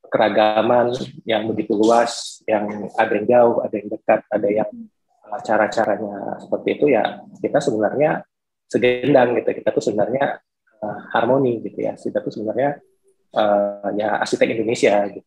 keragaman yang begitu luas, yang ada yang jauh, ada yang dekat, ada yang cara-caranya seperti itu, ya kita sebenarnya segendang gitu. Kita tuh sebenarnya harmoni gitu ya. Kita tuh sebenarnya ya arsitek Indonesia gitu.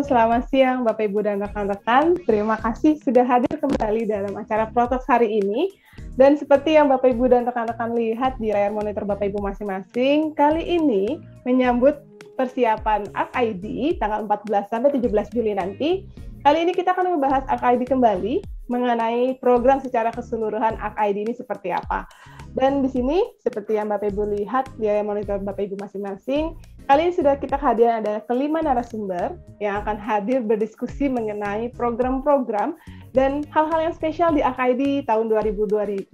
Selamat siang Bapak Ibu dan rekan-rekan. Terima kasih sudah hadir kembali dalam acara Protox hari ini. Dan seperti yang Bapak Ibu dan rekan-rekan lihat di layar monitor Bapak Ibu masing-masing, kali ini menyambut persiapan ArcID tanggal 14 sampai 17 Juli nanti. Kali ini kita akan membahas ArcID kembali mengenai program secara keseluruhan ArcID ini seperti apa. Dan di sini seperti yang Bapak Ibu lihat di layar monitor Bapak Ibu masing-masing, kali ini sudah kita kehadiran adalah kelima narasumber yang akan hadir berdiskusi mengenai program-program dan hal-hal yang spesial di ArcID tahun 2022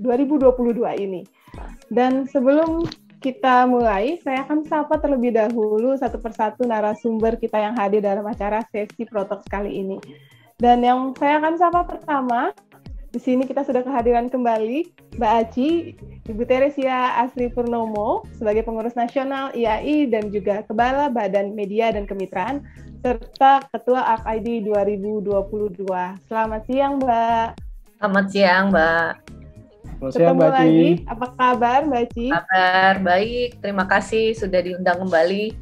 ini. Dan sebelum kita mulai, saya akan sapa terlebih dahulu satu persatu narasumber kita yang hadir dalam acara sesi Protox kali ini. Dan yang saya akan sapa pertama, di sini kita sudah kehadiran kembali Mbak Aci, Ibu Teresia Asri Purnomo sebagai pengurus nasional IAI dan juga Kepala Badan Media dan Kemitraan serta Ketua ArcID 2022. Selamat siang, Mbak. Selamat siang, Mbak. Ketemu lagi. Apa kabar, Mbak Aci? Kabar baik. Terima kasih sudah diundang kembali.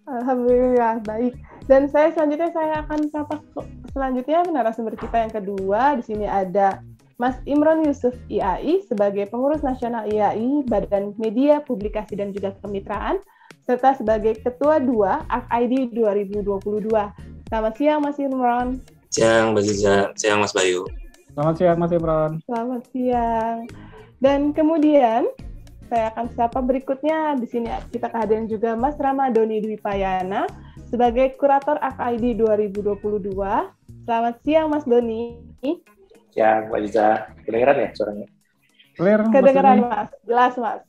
Alhamdulillah baik. Dan saya akan sapa selanjutnya narasumber kita yang kedua. Di sini ada Mas Imron Yusuf IAI sebagai pengurus nasional IAI Badan Media, Publikasi dan juga Kemitraan serta sebagai Ketua 2 ArcID 2022. Selamat siang Mas Imron. Siang Mbak Ziza, siang Mas Bayu. Selamat siang Mas Imron. Selamat siang. Dan kemudian saya akan sapa berikutnya. Di sini kita kehadiran juga Mas Ramadhani Dwipayana sebagai Kurator ArcID 2022. Selamat siang Mas Doni. Siang Mbak Ziza. Kedengeran ya suaranya? Kedengeran Mas, jelas Mas.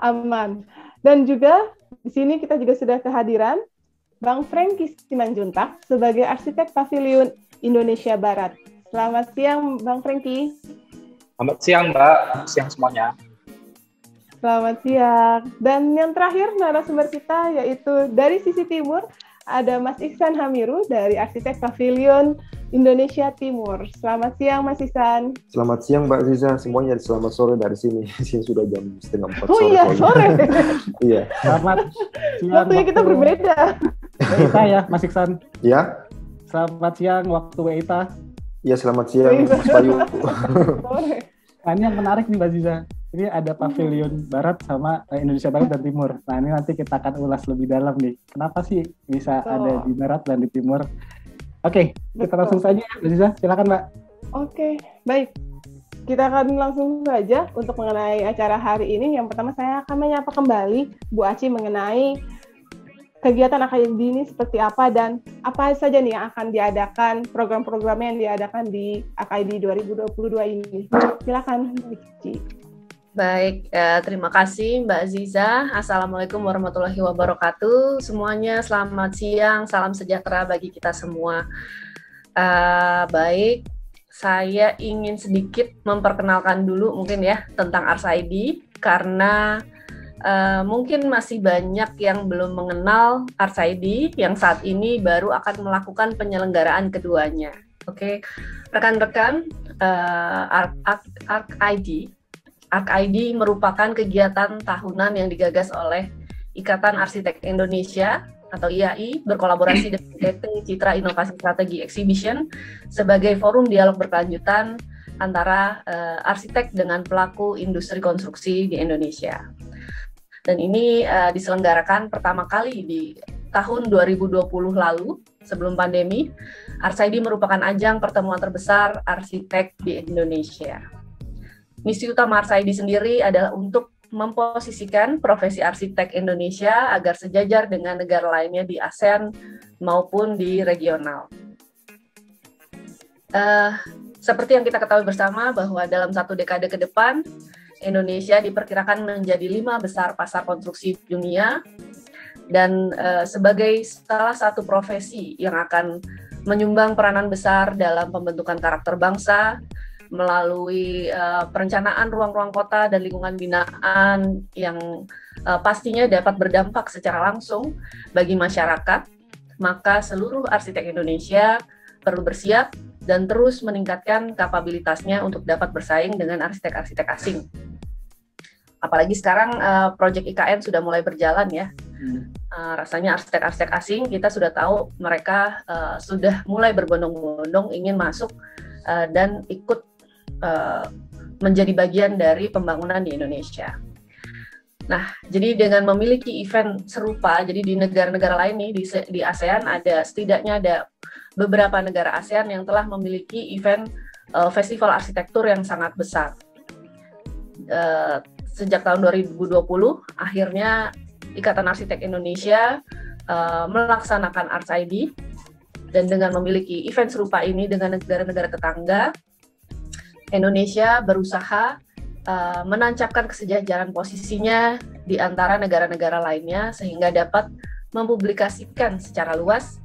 Aman. Dan juga di sini kita juga sudah kehadiran Bang Franky Simanjuntak sebagai Arsitek Pavilion Indonesia Barat. Selamat siang Bang Franky. Selamat siang Mbak, siang semuanya. Selamat siang. Dan yang terakhir narasumber kita yaitu dari sisi timur ada Mas Ihsan Hamiru dari Arsitek Pavilion Indonesia Timur. Selamat siang Mas Ihsan. Selamat siang Mbak Ziza, semuanya selamat sore dari sini. Sini sudah jam 3:30 sore. Oh iya, sore. Iya. Selamat siang. Waktunya kita berbeda. WITA ya Mas Ihsan. Ya. Selamat siang waktu WITA. Iya, selamat siang Mas Bayu. Nah, ini yang menarik nih Mbak Ziza. Ini ada Pavilion Barat sama Indonesia Barat dan Timur. Nah, ini nanti kita akan ulas lebih dalam nih. Kenapa sih bisa ada di Barat dan di Timur? Oke, kita langsung saja Mbak Ziza. Silakan Mbak. Oke, baik. Kita akan langsung saja untuk mengenai acara hari ini. Yang pertama saya akan menyapa kembali Bu Aci mengenai kegiatan ArcID ini seperti apa dan apa saja nih yang akan diadakan, program-programnya yang diadakan di ArcID 2022 ini. Silakan Mbak Aci. Baik, terima kasih Mbak Ziza. Assalamualaikum warahmatullahi wabarakatuh. Semuanya selamat siang, salam sejahtera bagi kita semua. Baik, saya ingin sedikit memperkenalkan dulu mungkin ya tentang ArcID karena mungkin masih banyak yang belum mengenal ArcID yang saat ini baru akan melakukan penyelenggaraan keduanya. Oke, rekan-rekan, ArcID merupakan kegiatan tahunan yang digagas oleh Ikatan Arsitek Indonesia atau IAI berkolaborasi dengan PT Citra Inovasi Strategi Exhibition sebagai forum dialog berkelanjutan antara arsitek dengan pelaku industri konstruksi di Indonesia. Dan ini diselenggarakan pertama kali di tahun 2020 lalu sebelum pandemi. ArcID merupakan ajang pertemuan terbesar arsitek di Indonesia. Misi utama ArcID sendiri adalah untuk memposisikan profesi arsitek Indonesia agar sejajar dengan negara lainnya di ASEAN maupun di regional. Seperti yang kita ketahui bersama bahwa dalam satu dekade ke depan, Indonesia diperkirakan menjadi 5 besar pasar konstruksi dunia, dan sebagai salah satu profesi yang akan menyumbang peranan besar dalam pembentukan karakter bangsa melalui perencanaan ruang-ruang kota dan lingkungan binaan yang pastinya dapat berdampak secara langsung bagi masyarakat, maka seluruh arsitek Indonesia perlu bersiap dan terus meningkatkan kapabilitasnya untuk dapat bersaing dengan arsitek-arsitek asing. Apalagi sekarang proyek IKN sudah mulai berjalan ya. Rasanya arsitek-arsitek asing kita sudah tahu mereka sudah mulai berbondong-bondong ingin masuk dan ikut menjadi bagian dari pembangunan di Indonesia. Nah, jadi dengan memiliki event serupa, jadi di negara-negara lain nih di ASEAN setidaknya ada beberapa negara ASEAN yang telah memiliki event festival arsitektur yang sangat besar. Sejak tahun 2020, akhirnya Ikatan Arsitek Indonesia melaksanakan ArtsID, dan dengan memiliki event serupa ini dengan negara-negara tetangga, Indonesia berusaha menancapkan kesejajaran posisinya di antara negara-negara lainnya sehingga dapat mempublikasikan secara luas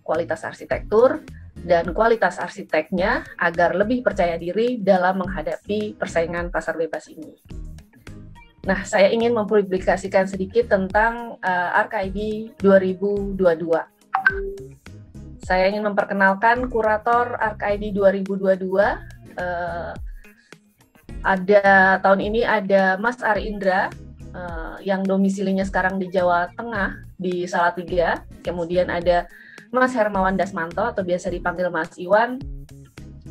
kualitas arsitektur dan kualitas arsiteknya agar lebih percaya diri dalam menghadapi persaingan pasar bebas ini. Nah, saya ingin mempublikasikan sedikit tentang ArchID 2022. Saya ingin memperkenalkan kurator ArchID 2022. Tahun ini ada Mas Ari Indra yang domisilinya sekarang di Jawa Tengah di Salatiga. Kemudian ada Mas Hermawan Dasmanto atau biasa dipanggil Mas Iwan,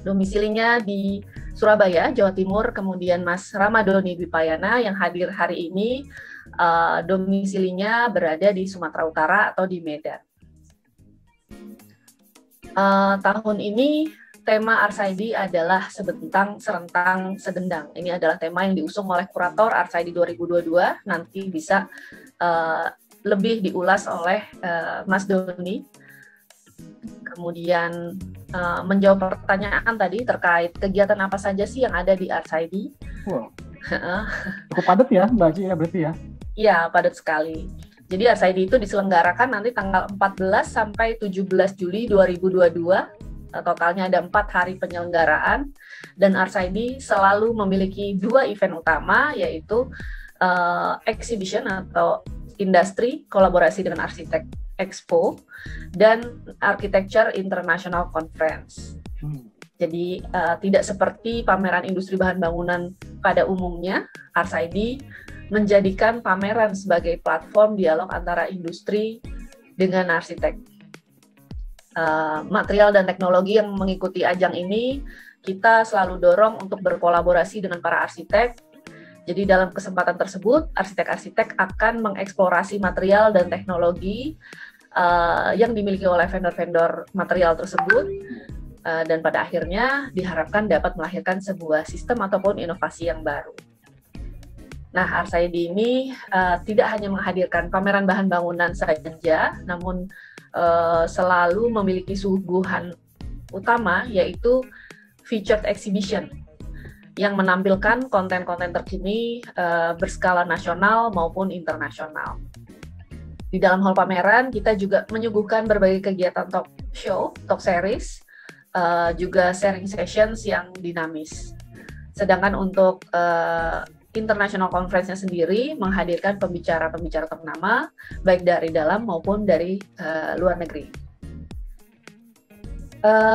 domisilinya di Surabaya, Jawa Timur. Kemudian Mas Ramadoni Dwipayana yang hadir hari ini domisilinya berada di Sumatera Utara atau di Medan. Tahun ini tema ArtsID adalah Sebentang, Serentang, Segendang. Ini adalah tema yang diusung oleh kurator ArtsID 2022. Nanti bisa lebih diulas oleh Mas Doni. Kemudian menjawab pertanyaan tadi terkait kegiatan apa saja sih yang ada di ArtsID. Wow. Cukup padat ya Mbak Ci ya berarti ya? Iya, padat sekali. Jadi ArtsID itu diselenggarakan nanti tanggal 14 sampai 17 Juli 2022. Totalnya ada 4 hari penyelenggaraan, dan ArtsID selalu memiliki 2 event utama, yaitu exhibition atau industri kolaborasi dengan arsitek Expo dan Architecture International Conference. Jadi tidak seperti pameran industri bahan bangunan pada umumnya, ArtsID menjadikan pameran sebagai platform dialog antara industri dengan arsitek. Material dan teknologi yang mengikuti ajang ini kita selalu dorong untuk berkolaborasi dengan para arsitek. Jadi dalam kesempatan tersebut arsitek-arsitek akan mengeksplorasi material dan teknologi yang dimiliki oleh vendor-vendor material tersebut, dan pada akhirnya diharapkan dapat melahirkan sebuah sistem ataupun inovasi yang baru. Nah, ArtsID ini tidak hanya menghadirkan pameran bahan bangunan saja, namun selalu memiliki suguhan utama, yaitu featured exhibition yang menampilkan konten-konten terkini berskala nasional maupun internasional. Di dalam hall pameran kita juga menyuguhkan berbagai kegiatan talk show, talk series, juga sharing sessions yang dinamis. Sedangkan untuk International Conference-nya sendiri menghadirkan pembicara-pembicara ternama, baik dari dalam maupun dari luar negeri.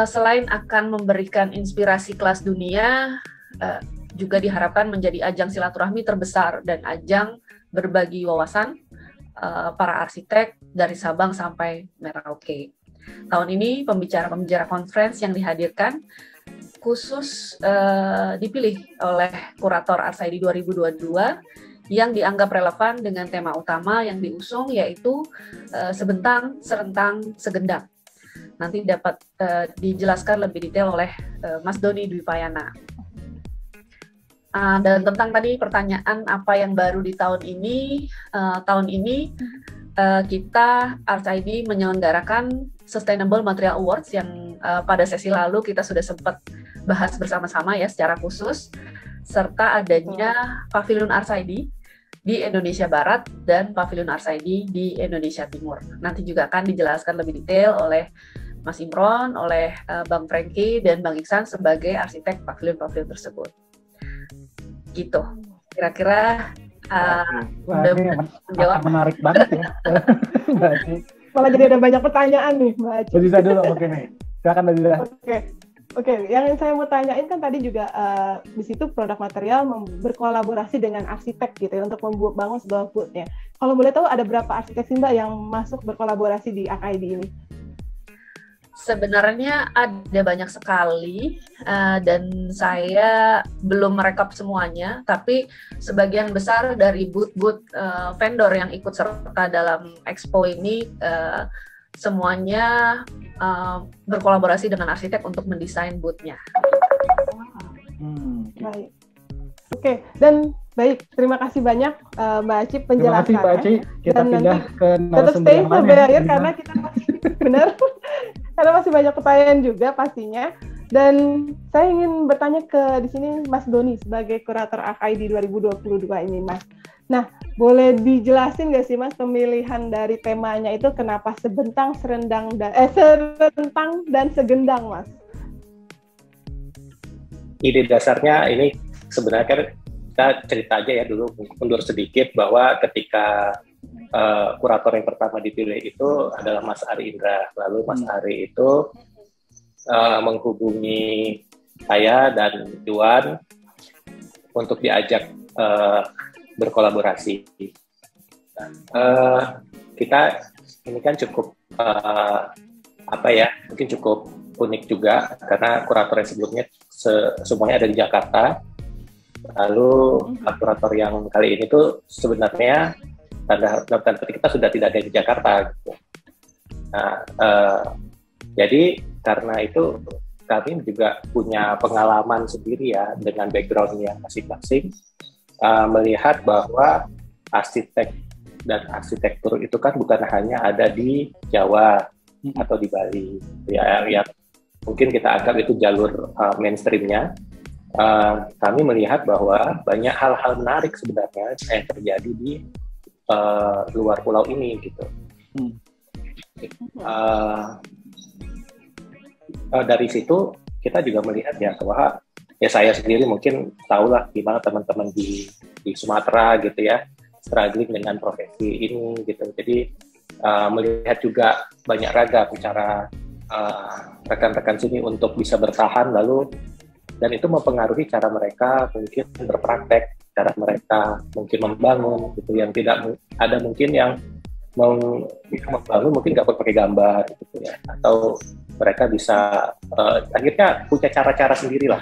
Selain akan memberikan inspirasi kelas dunia, juga diharapkan menjadi ajang silaturahmi terbesar dan ajang berbagi wawasan para arsitek dari Sabang sampai Merauke. Tahun ini pembicara-pembicara conference yang dihadirkan khusus dipilih oleh kurator ArtsID 2022 yang dianggap relevan dengan tema utama yang diusung, yaitu Sebentang, Serentang, Segendang. Nanti dapat dijelaskan lebih detail oleh Mas Doni Dwipayana. Dan tentang tadi pertanyaan apa yang baru di tahun ini, kita ArtsID menyelenggarakan Sustainable Material Awards yang pada sesi lalu kita sudah sempat bahas bersama-sama ya secara khusus. serta adanya Pavilion Arsaidi di Indonesia Barat dan Pavilion Arsaidi di Indonesia Timur. Nanti juga akan dijelaskan lebih detail oleh Mas Imron, oleh Bang Franky dan Bang Iksan sebagai arsitek pavilion-pavilion tersebut. Gitu. Kira-kira udah menjawab. Menarik banget ya. Mbak Aci. Malah jadi ada banyak pertanyaan nih, Mbak Aci. Bisa dulu, oke nih. Silakan Mbak Ziza. Oke, yang saya mau tanyain kan tadi juga di situ produk material berkolaborasi dengan arsitek gitu ya untuk membangun sebuah booth-nya. Kalau boleh tahu ada berapa arsitek sih Mbak yang masuk berkolaborasi di AKID ini? Sebenarnya ada banyak sekali dan saya belum merekap semuanya, tapi sebagian besar dari booth-booth vendor yang ikut serta dalam expo ini semuanya berkolaborasi dengan arsitek untuk mendesain booth-nya. Baik. Oke, dan baik, terima kasih banyak Mbak Aci penjelasannya. Terima kasih Mbak Aci. Kita pindah ke tetap stay sampai akhir karena kita masih benar. Karena masih banyak pertanyaan juga pastinya. Dan saya ingin bertanya ke di sini Mas Doni sebagai kurator AKID 2022 ini, Mas. Nah, boleh dijelasin nggak sih Mas pemilihan dari temanya itu kenapa serentang dan segendang, Mas? Ide dasarnya ini sebenarnya kan kita cerita aja ya dulu, mundur sedikit bahwa ketika kurator yang pertama dipilih itu adalah Mas Ari Indra. Lalu Mas Ari itu menghubungi saya dan Juan untuk diajak berkolaborasi. Kita ini kan cukup mungkin cukup unik juga karena kurator yang sebelumnya semuanya ada di Jakarta. Lalu kurator yang kali ini tuh sebenarnya dalam tanda petik kita sudah tidak ada di Jakarta gitu. Nah, jadi karena itu kami juga punya pengalaman sendiri ya dengan background yang masing-masing melihat bahwa arsitek dan arsitektur itu kan bukan hanya ada di Jawa atau di Bali ya, yang mungkin kita anggap itu jalur mainstreamnya. Kami melihat bahwa banyak hal-hal menarik sebenarnya yang terjadi di luar pulau ini gitu. Dari situ kita juga melihat ya bahwa ya saya sendiri mungkin tahulah gimana teman-teman di Sumatera gitu ya struggling dengan profesi ini gitu. Jadi melihat juga banyak ragam cara rekan-rekan sini untuk bisa bertahan lalu dan itu mempengaruhi cara mereka mungkin berpraktek, cara mereka mungkin membangun gitu, yang tidak ada mungkin yang membangun mungkin nggak pakai gambar gitu ya, atau mereka bisa akhirnya punya cara-cara sendiri lah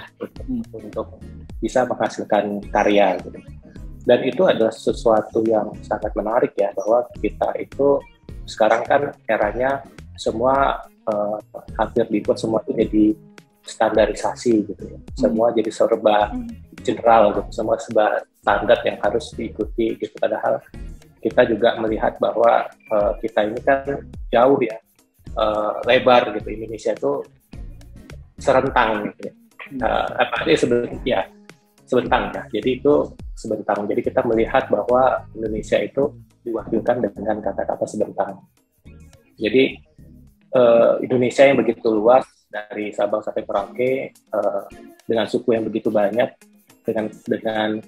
untuk bisa menghasilkan karya gitu. Dan itu adalah sesuatu yang sangat menarik ya, bahwa kita itu sekarang kan eranya semua hampir dibuat semua itu jadi standarisasi gitu ya. Semua jadi serba general gitu, semua serba standar yang harus diikuti gitu. Padahal kita juga melihat bahwa kita ini kan jauh ya, lebar gitu. Indonesia itu serentang gitu ya. Sebentang ya. Jadi itu sebentang. Jadi kita melihat bahwa Indonesia itu diwakilkan dengan kata-kata sebentang. Jadi Indonesia yang begitu luas dari Sabang sampai Merauke dengan suku yang begitu banyak, dengan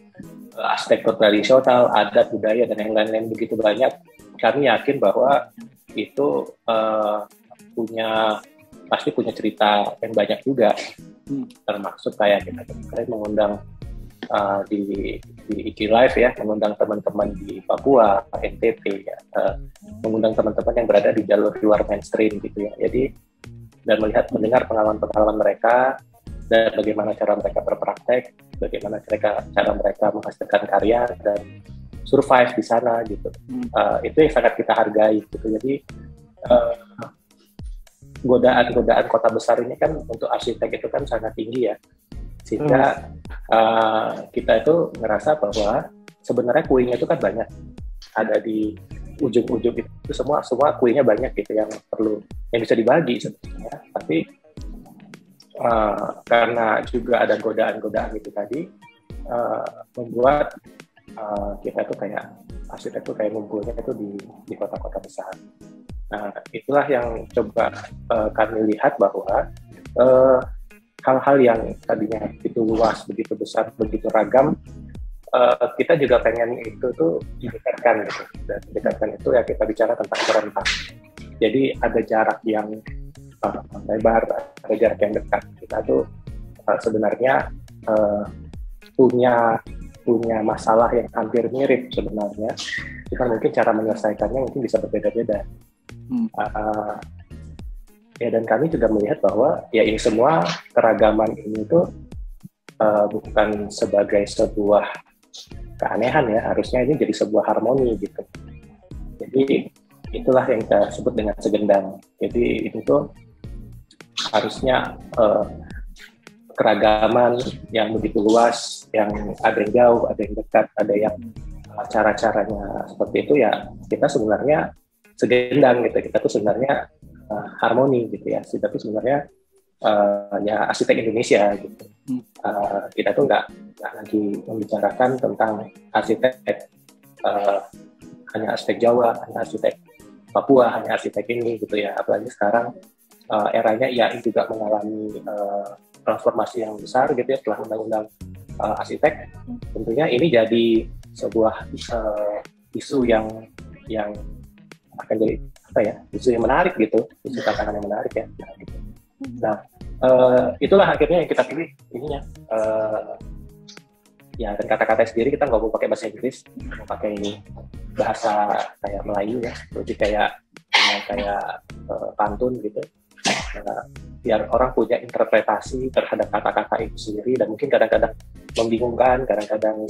arsitektur tradisional, adat, budaya dan yang lain-lain begitu banyak, kami yakin bahwa itu pasti punya cerita yang banyak juga, termasuk kayak kita kemarin mengundang di IG Live ya, mengundang teman-teman di Papua, NTT ya, mengundang teman-teman yang berada di jalur luar mainstream gitu ya. Jadi dan mendengar pengalaman-pengalaman mereka dan bagaimana cara mereka berpraktek, bagaimana cara mereka menghasilkan karya dan survive di sana gitu. Itu yang sangat kita hargai gitu. Jadi godaan kota besar ini kan untuk arsitek itu kan sangat tinggi ya, sehingga kita itu ngerasa bahwa sebenarnya kuenya itu kan banyak, ada di ujung-ujung itu semua kuenya banyak gitu yang bisa dibagi sebenarnya. Tapi karena juga ada godaan-godaan itu tadi, membuat kita tuh kayak arsitek tuh kayak ngumpulnya itu di kota-kota besar. Nah, itulah yang coba kami lihat bahwa hal-hal yang tadinya begitu luas, begitu besar, begitu ragam, kita juga pengen itu tuh didekatkan gitu. Dan didekatkan itu ya kita bicara tentang serentak. Jadi ada jarak yang lebar, ada jarak yang dekat. Kita tuh sebenarnya punya masalah yang hampir mirip sebenarnya. Cuma mungkin cara menyelesaikannya mungkin bisa berbeda-beda. Ya, dan kami juga melihat bahwa ya ini semua keragaman ini tuh bukan sebagai sebuah keanehan ya, harusnya ini jadi sebuah harmoni gitu. Jadi itulah yang kita sebut dengan segendang. Jadi itu tuh harusnya keragaman yang begitu luas, yang ada yang jauh, ada yang dekat, ada yang cara-caranya seperti itu ya, kita sebenarnya segendang gitu. Kita tuh sebenarnya harmoni gitu ya. Kita tuh sebenarnya ya arsitek Indonesia gitu. Kita tuh nggak lagi membicarakan tentang arsitek hanya arsitek Jawa, hanya arsitek Papua, hanya arsitek ini gitu ya. Apalagi sekarang eranya IAI juga mengalami transformasi yang besar gitu ya setelah undang-undang arsitek. Tentunya ini jadi sebuah isu yang akan jadi apa ya, isu yang menarik gitu, isu tantangan yang menarik ya. Nah, itulah akhirnya yang kita pilih ininya. Ya, dan kata-kata sendiri kita nggak mau pakai bahasa Inggris, mau pakai bahasa kayak Melayu ya, lebih kayak pantun gitu. Biar orang punya interpretasi terhadap kata-kata itu sendiri, dan mungkin kadang-kadang membingungkan, kadang-kadang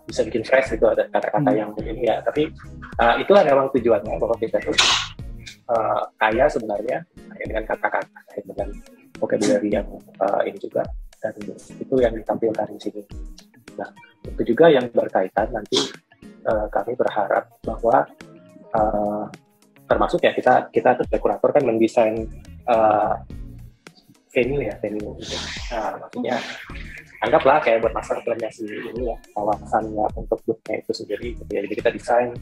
bisa bikin fresh gitu ada kata-kata yang begini ya. Tapi itulah memang tujuannya, bahwa kita tuh kaya sebenarnya dengan kata-kata, dengan vocabulary yang ini juga, dan itu yang ditampilkan di sini. Nah, itu juga yang berkaitan nanti kami berharap bahwa termasuk ya kita sebagai kurator kan mendesain venue gitu. Maksudnya anggaplah kayak buat master plan-nya ini ya, kawasannya untuk booth-nya itu sendiri gitu ya. Jadi kita desain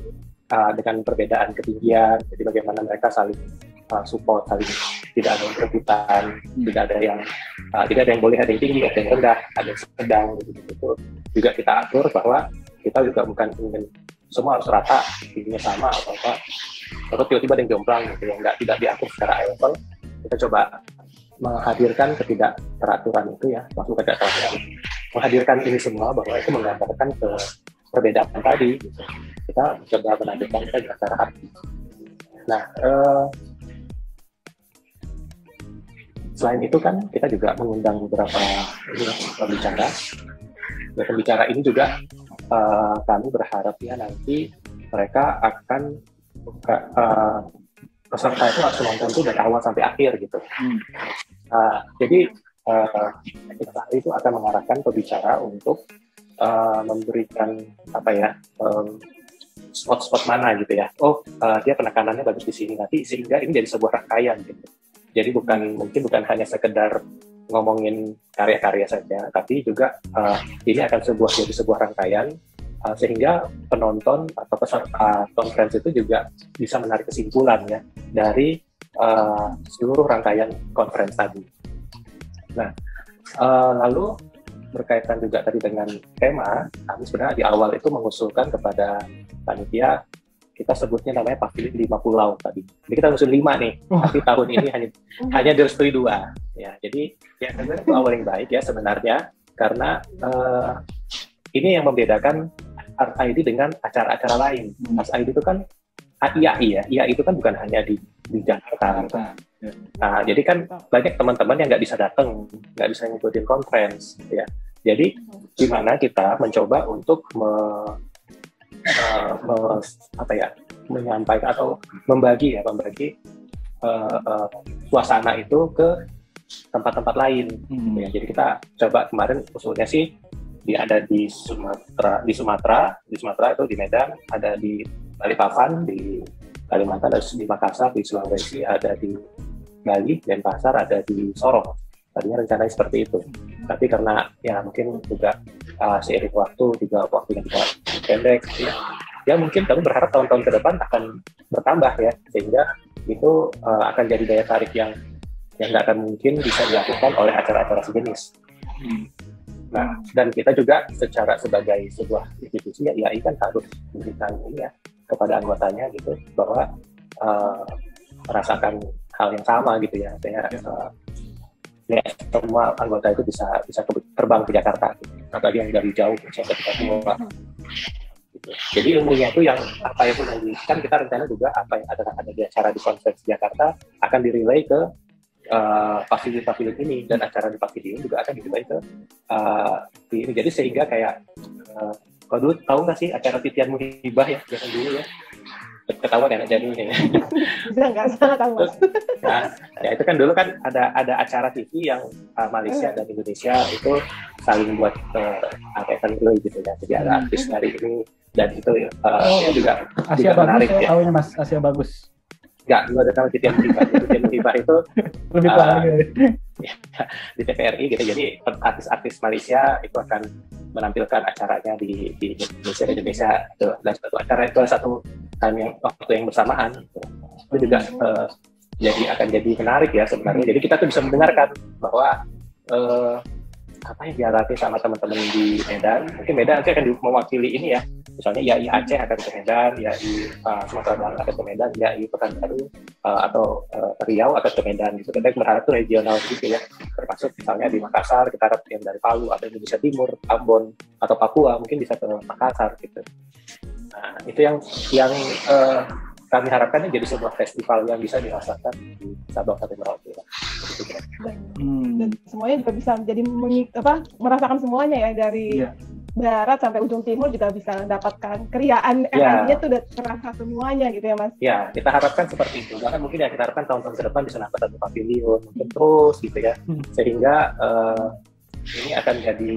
dengan perbedaan ketinggian, jadi bagaimana mereka saling support, saling tidak ada yang rebutan, tidak ada yang boleh, ada yang tinggi, ada yang rendah, ada yang sedang gitu. Juga kita atur bahwa kita juga bukan ingin semua harus rata, tingginya sama atau apa, atau tiba-tiba ada yang jomplang gitu ya, tidak diatur secara level. Kita coba menghadirkan ketidakteraturan itu ya, maksud ketidakteraturan, menghadirkan ini semua bahwa itu menggambarkan ke perbedaan tadi gitu. Kita coba menampilkan kita dengan cara hati. Nah, selain itu kan kita juga mengundang beberapa pembicara. Dan pembicara ini juga kami berharap ya nanti mereka akan peserta itu harus nonton itu dari awal sampai akhir gitu. Jadi kita itu akan mengarahkan pembicara untuk memberikan apa ya, spot-spot mana gitu ya. Dia penekanannya bagus di sini, nanti sehingga ini jadi sebuah rangkaian gitu. Jadi mungkin bukan hanya sekedar ngomongin karya-karya saja, tapi juga ini akan jadi sebuah rangkaian, sehingga penonton atau peserta conference itu juga bisa menarik kesimpulan ya dari seluruh rangkaian conference tadi. Nah, lalu berkaitan juga tadi dengan tema, kami sebenarnya di awal itu mengusulkan kepada panitia, kita sebutnya namanya Pavilion 5 Pulau tadi. Jadi kita usul 5 nih, tapi tahun ini hanya direstui 2. Ya, jadi ya sebenarnya itu awal yang baik ya sebenarnya, karena ini yang membedakan Art ID dengan acara-acara lain. Art ID itu kan IAI ya, IAI itu kan bukan hanya di Jakarta. Nah, jadi kan banyak teman-teman yang nggak bisa datang, nggak bisa ngikutin conference, ya. Jadi gimana kita mencoba untuk menyampaikan atau membagi suasana itu ke tempat-tempat lain. Ya, jadi kita coba kemarin usulnya sih ada di Sumatera itu di Medan, ada di Balikpapan, di Kalimantan, ada di Makassar, di Sulawesi, ada di Bali, Denpasar, ada di Sorong. Tadinya rencananya seperti itu, tapi karena ya mungkin juga seiring waktu juga waktunya juga pendek, ya mungkin kami berharap tahun-tahun ke depan akan bertambah ya, sehingga itu akan jadi daya tarik yang nggak akan mungkin bisa dilakukan oleh acara-acara sejenis. Nah, dan kita juga sebagai sebuah institusi ya IAI kan harus memberikan ini ya kepada anggotanya gitu, bahwa merasakan hal yang sama gitu ya. Saya ya, semua anggota itu bisa terbang ke Jakarta, gitu. Apalagi yang dari jauh, misalnya kita semua. Gitu. Jadi ilmunya itu yang apa yang kan kita rencana juga apa yang ada di acara di konferensi Jakarta akan direlay ke pavilion ini, dan acara di pavilion juga akan direlay ke ini. Jadi sehingga kayak kalau dulu tahu nggak sih acara Titian Muhibah ya, jangan dulu ya. Ketahuan ya jadinya. Bisa nggak salah tahu Mas. Nah, ya itu kan dulu kan ada acara TV yang Malaysia dan Indonesia itu saling buat event relay gitu ya. Jadi ada artis dari ini dan itu juga Asia Bagus menarik ya. Tahunya Mas, Asia Bagus. Enggak, dulu ada nama Titian Muhibah. Titian Muhibah itu Lebih tua lagi. di TVRI gitu. Jadi artis-artis Malaysia itu akan menampilkan acaranya di Indonesia itu, dan satu acara itu satu waktu yang bersamaan gitu. Itu juga akan jadi menarik ya sebenarnya. Jadi kita tuh bisa mendengarkan bahwa apa yang dialami sama teman-teman di Medan. Mungkin Medan nanti akan mewakili ini ya. Misalnya IAI Aceh akan ke Medan, IAI Sumatera Barat akan ke Medan, IAI Pekanbaru atau Riau akan ke Medan gitu. Kita berharap itu regional gitu ya. Termasuk misalnya di Makassar, kita harap yang dari Palu atau Indonesia Timur, Ambon atau Papua mungkin bisa ke Makassar gitu. Nah, itu yang kami harapkan jadi sebuah festival yang bisa dirasakan di Sabang sampai Merauke. Dan semuanya juga bisa menjadi merasakan semuanya ya, dari barat sampai ujung timur juga bisa mendapatkan keriaan energinya tuh udah terasa semuanya gitu ya Mas. Ya, kita harapkan seperti itu. Bahkan mungkin ya kita harapkan tahun-tahun ke depan bisa nambah satu pavilion mungkin terus gitu ya. Sehingga ini akan jadi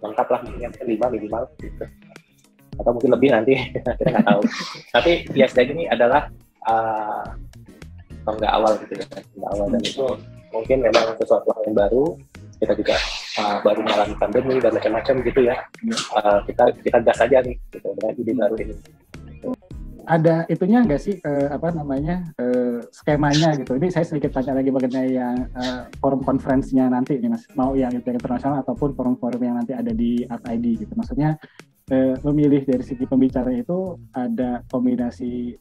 lengkap lah, mungkin 5 minimal gitu. Atau mungkin lebih nanti, kita nggak tahu. Tapi ya setidaknya ini adalah tonggak awal gitu ya, tonggak awal, dan itu mungkin memang sesuatu hal yang baru. Kita juga baru mengalami pandemi dan macam-macam gitu ya. Kita gas aja nih gitu, dengan ide baru ini. Ada itunya nggak sih skemanya gitu? Ini saya sedikit tanya lagi mengenai yang forum konferensinya nanti nih Mas, mau yang internasional ataupun forum-forum yang nanti ada di ArtID gitu. Maksudnya memilih dari segi pembicara itu ada kombinasi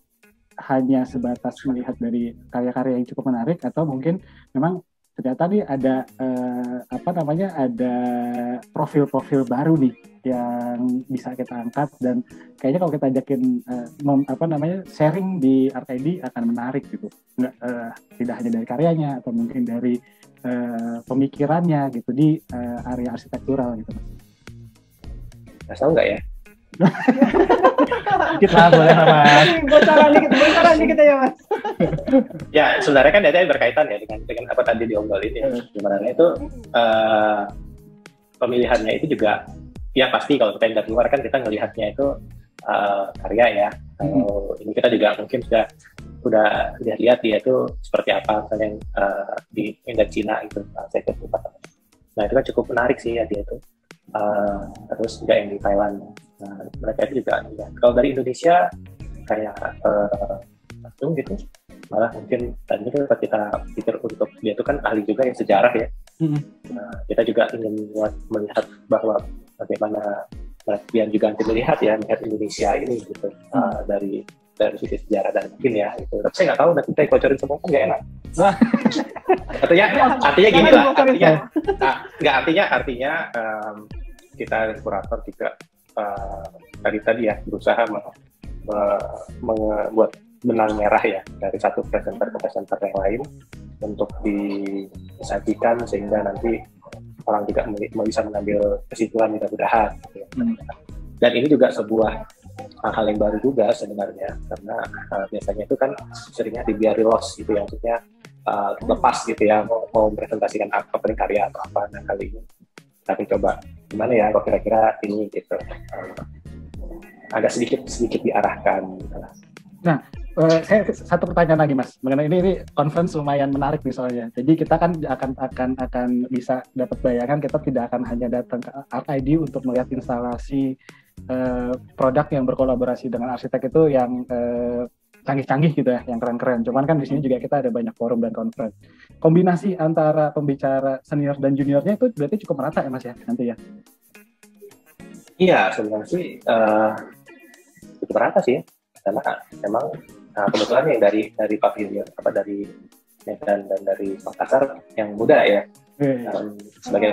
hanya sebatas melihat dari karya-karya yang cukup menarik, atau mungkin memang ternyata nih ada ada profil-profil baru nih yang bisa kita angkat, dan kayaknya kalau kita ajakin sharing di ArtID akan menarik gitu. Nggak, tidak hanya dari karyanya atau mungkin dari pemikirannya gitu di area arsitektural gitu. Nggak tahu nggak ya? Dikit lah, boleh lah Mas. Bocoran dikit ya Mas. Ya sebenarnya kan data berkaitan ya dengan apa tadi diobrolin ya. Gimana itu pemilihannya itu juga ya pasti kalau kita dari luar kan kita ngelihatnya itu karya ya. Kalau ini kita juga mungkin sudah lihat dia itu seperti apa, misalnya yang di Cina itu saya lupa. Nah itu kan cukup menarik sih ya dia itu. Terus juga yang di Thailand. Nah, mereka itu juga ya. Kalau dari Indonesia kayak gitu, malah mungkin tadi kita pikir untuk dia itu kan ahli juga yang sejarah ya. Nah, kita juga ingin melihat bahwa bagaimana dia juga nanti melihat Indonesia ini gitu dari sisi sejarah dan mungkin ya itu. Tapi saya nggak tahu, nanti kita bocorin semua kan nggak enak. artinya gini lah, artinya kita kurator juga tadi ya berusaha membuat benang merah ya dari satu presenter ke presenter yang lain untuk disajikan sehingga nanti orang juga bisa mengambil kesimpulan mudah-mudahan gitu ya. Dan ini juga sebuah hal yang baru juga sebenarnya, karena biasanya itu kan seringnya dibiari loss gitu ya, maksudnya lepas gitu ya, mau presentasikan apa karya atau apa. Nah kali ini tapi coba gimana ya kok kira-kira ini gitu agak sedikit diarahkan. Nah saya satu pertanyaan lagi Mas mengenai ini conference lumayan menarik nih soalnya. Jadi kita kan akan bisa dapat bayangan kita tidak akan hanya datang ke ArtID untuk melihat instalasi produk yang berkolaborasi dengan arsitek itu yang canggih-canggih gitu ya, yang keren-keren. Cuman kan di sini juga kita ada banyak forum dan conference. Kombinasi antara pembicara senior dan juniornya itu berarti cukup merata ya Mas ya nanti ya? Iya, sebenarnya sih cukup merata sih ya. Karena memang kebetulan yang dari pavilion dari Medan dan dari Makassar yang muda ya, sebagai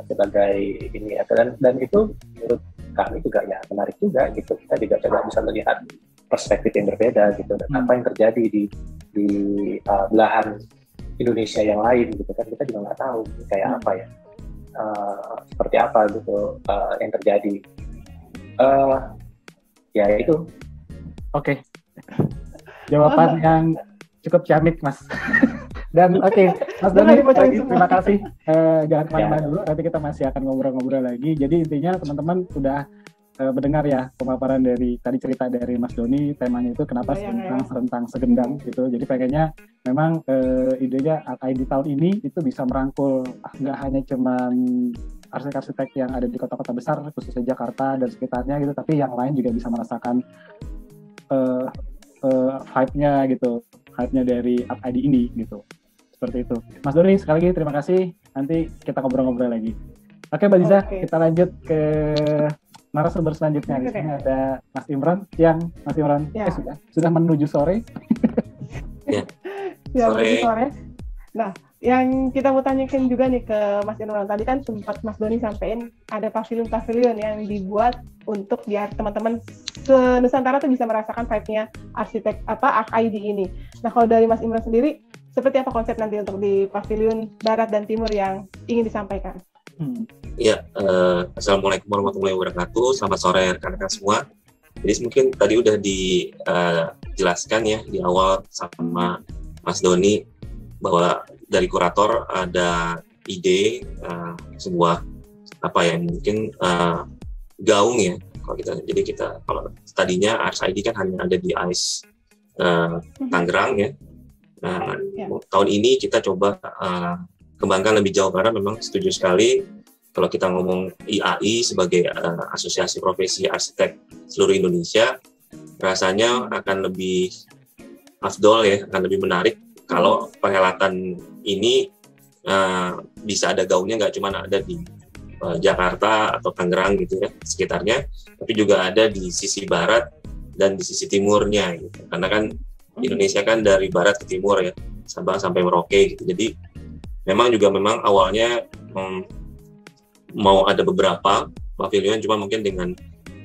sebagai ini ya, dan itu menurut kami juga ya menarik juga gitu. Kita juga coba bisa melihat perspektif yang berbeda gitu, dan apa yang terjadi di belahan Indonesia yang lain gitu kan, kita juga nggak tahu kayak apa ya, seperti apa gitu yang terjadi. Ya itu. Oke. Jawaban yang cukup ciamik Mas. Dan Mas Doni, terima kasih. Jangan kemana-mana dulu, nanti kita masih akan ngobrol-ngobrol lagi. Jadi intinya teman-teman udah mendengar ya pemaparan dari tadi, cerita dari Mas Doni, temanya itu kenapa serentang segendang gitu. Jadi pengennya memang idenya ArtID tahun ini itu bisa merangkul nggak hanya cuman arsitek-arsitek yang ada di kota-kota besar khususnya Jakarta dan sekitarnya gitu, tapi yang lain juga bisa merasakan hype-nya gitu, hype-nya dari ArtID ini gitu. Seperti itu. Mas Doni, sekali lagi terima kasih. Nanti kita ngobrol-ngobrol lagi. Oke, Mbak Ziza, kita lanjut ke narasumber selanjutnya. Di sini ada Mas Imran. Mas Imran sudah menuju sore. Ya, menuju sore. Nah, yang kita mau tanyakan juga nih ke Mas Imran, tadi kan sempat Mas Doni sampaikan ada pavilion-pavilion yang dibuat untuk biar teman-teman se-Nusantara tuh bisa merasakan vibe-nya arsitek ArtID ini. Nah, kalau dari Mas Imran sendiri, seperti apa konsep nanti untuk di pavilion Barat dan Timur yang ingin disampaikan? Ya, Assalamualaikum warahmatullahi wabarakatuh. Selamat sore rekan-rekan semua. Jadi mungkin tadi udah dijelaskan ya di awal sama Mas Doni bahwa dari kurator ada ide sebuah mungkin gaung ya kalau kita. Jadi kita kalau tadinya ArtID kan hanya ada di AIS Tangerang ya. Tahun ini kita coba kembangkan lebih jauh karena memang setuju sekali kalau kita ngomong IAI sebagai Asosiasi Profesi Arsitek Seluruh Indonesia, rasanya akan lebih afdol ya, akan lebih menarik kalau perhelatan ini bisa ada gaungnya, nggak cuma ada di Jakarta atau Tangerang gitu ya sekitarnya, tapi juga ada di sisi barat dan di sisi timurnya gitu. Karena kan Indonesia kan dari barat ke timur ya, Sabang sampai Merauke gitu. Jadi memang awalnya mau ada beberapa pavilion, cuma mungkin dengan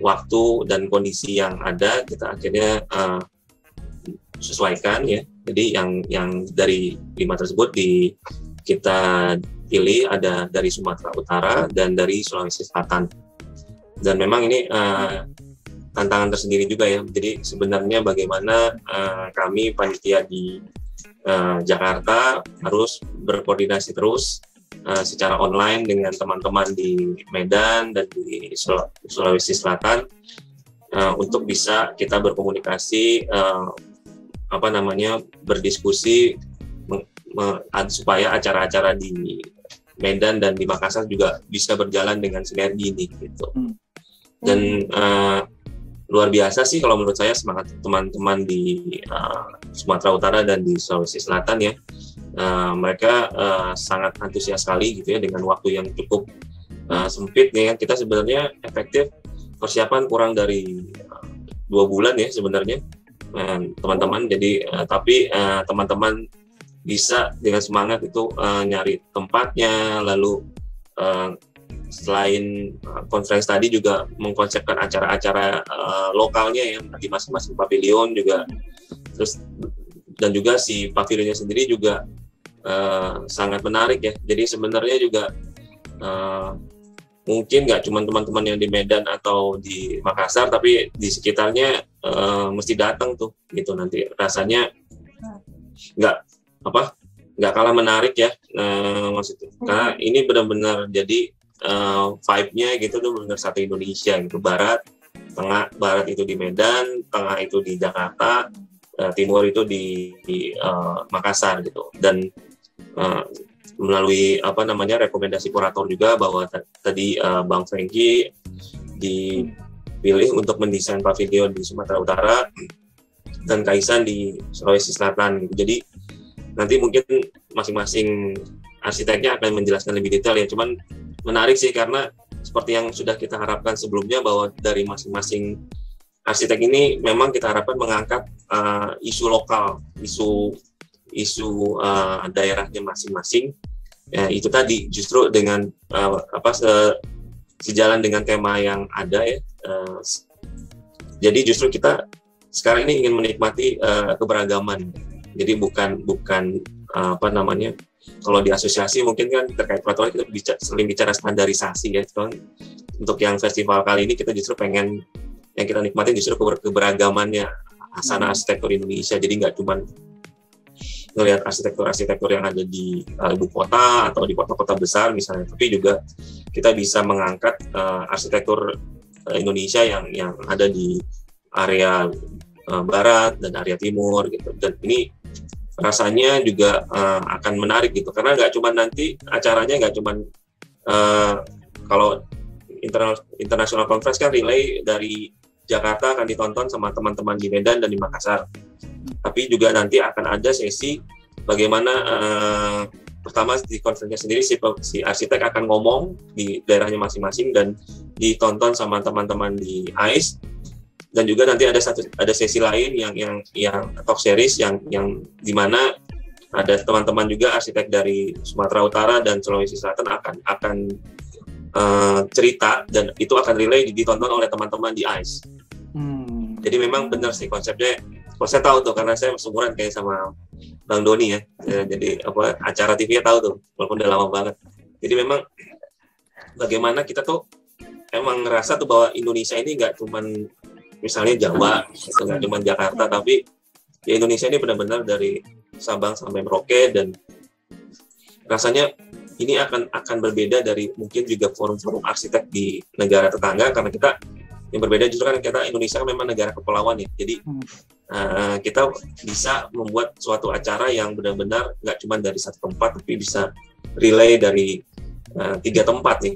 waktu dan kondisi yang ada kita akhirnya sesuaikan ya. Jadi yang dari 5 tersebut kita pilih ada dari Sumatera Utara dan dari Sulawesi Selatan. Dan memang ini tantangan tersendiri juga ya. Jadi sebenarnya bagaimana kami panitia di Jakarta harus berkoordinasi terus secara online dengan teman-teman di Medan dan di Sulawesi Selatan untuk bisa kita berkomunikasi berdiskusi supaya acara-acara di Medan dan di Makassar juga bisa berjalan dengan sinergi ini gitu. Dan luar biasa sih kalau menurut saya semangat teman-teman di Sumatera Utara dan di Sulawesi Selatan ya. Mereka sangat antusias sekali gitu ya dengan waktu yang cukup sempit nih. Kita sebenarnya efektif persiapan kurang dari 2 bulan ya sebenarnya teman-teman. Jadi tapi teman-teman bisa dengan semangat itu nyari tempatnya, lalu selain conference tadi juga mengkonsepkan acara-acara lokalnya ya di masing-masing pavilion juga. Terus dan juga si pavilionnya sendiri juga sangat menarik ya. Jadi sebenarnya juga mungkin nggak cuma teman-teman yang di Medan atau di Makassar, tapi di sekitarnya mesti datang tuh gitu. Nanti rasanya nggak kalah menarik ya, maksudnya karena ini benar-benar jadi vibe-nya gitu tuh benar satu Indonesia gitu, barat barat itu di Medan, tengah itu di Jakarta, timur itu di Makassar gitu. Dan melalui rekomendasi kurator juga bahwa tadi Bang Franky dipilih untuk mendesain pavilion di Sumatera Utara dan Kaisan di Sulawesi Selatan gitu. Jadi nanti mungkin masing-masing arsiteknya akan menjelaskan lebih detail ya. Cuman menarik sih karena seperti yang sudah kita harapkan sebelumnya bahwa dari masing-masing arsitek ini memang kita harapkan mengangkat isu lokal, isu daerahnya masing-masing. Ya, itu tadi justru dengan sejalan dengan tema yang ada ya. Jadi justru kita sekarang ini ingin menikmati keberagaman. Jadi bukan kalau di asosiasi mungkin kan terkait peraturan kita sering bicara standarisasi ya. Untuk yang festival kali ini kita justru pengen yang kita nikmati justru keberagamannya asana arsitektur Indonesia. Jadi nggak cuma ngelihat arsitektur yang ada di ibu kota atau di kota-kota besar misalnya, tapi juga kita bisa mengangkat arsitektur Indonesia yang ada di area barat dan area timur gitu. Dan ini rasanya juga akan menarik gitu, karena nggak cuma nanti acaranya nggak cuma kalau international conference kan relay dari Jakarta akan ditonton sama teman-teman di Medan dan di Makassar. Tapi juga nanti akan ada sesi bagaimana pertama di konferensinya sendiri si arsitek akan ngomong di daerahnya masing-masing dan ditonton sama teman-teman di AIS. Dan juga nanti ada sesi lain yang talk series yang di mana ada teman-teman juga arsitek dari Sumatera Utara dan Sulawesi Selatan akan cerita, dan itu akan relay ditonton oleh teman-teman di AIS. Jadi memang benar sih konsepnya. Kalau saya tahu tuh karena saya seumuran kayak sama Bang Doni ya. Jadi acara TV-nya tahu tuh, walaupun udah lama banget. Jadi memang bagaimana kita tuh emang ngerasa tuh bahwa Indonesia ini nggak cuman misalnya Jawa, nggak cuma Jakarta, tapi di Indonesia ini benar-benar dari Sabang sampai Merauke, dan rasanya ini akan berbeda dari mungkin juga forum-forum arsitek di negara tetangga, karena kita yang berbeda justru kan kita Indonesia kan memang negara kepulauan ya, jadi kita bisa membuat suatu acara yang benar-benar nggak cuma dari satu tempat, tapi bisa relay dari 3 tempat nih.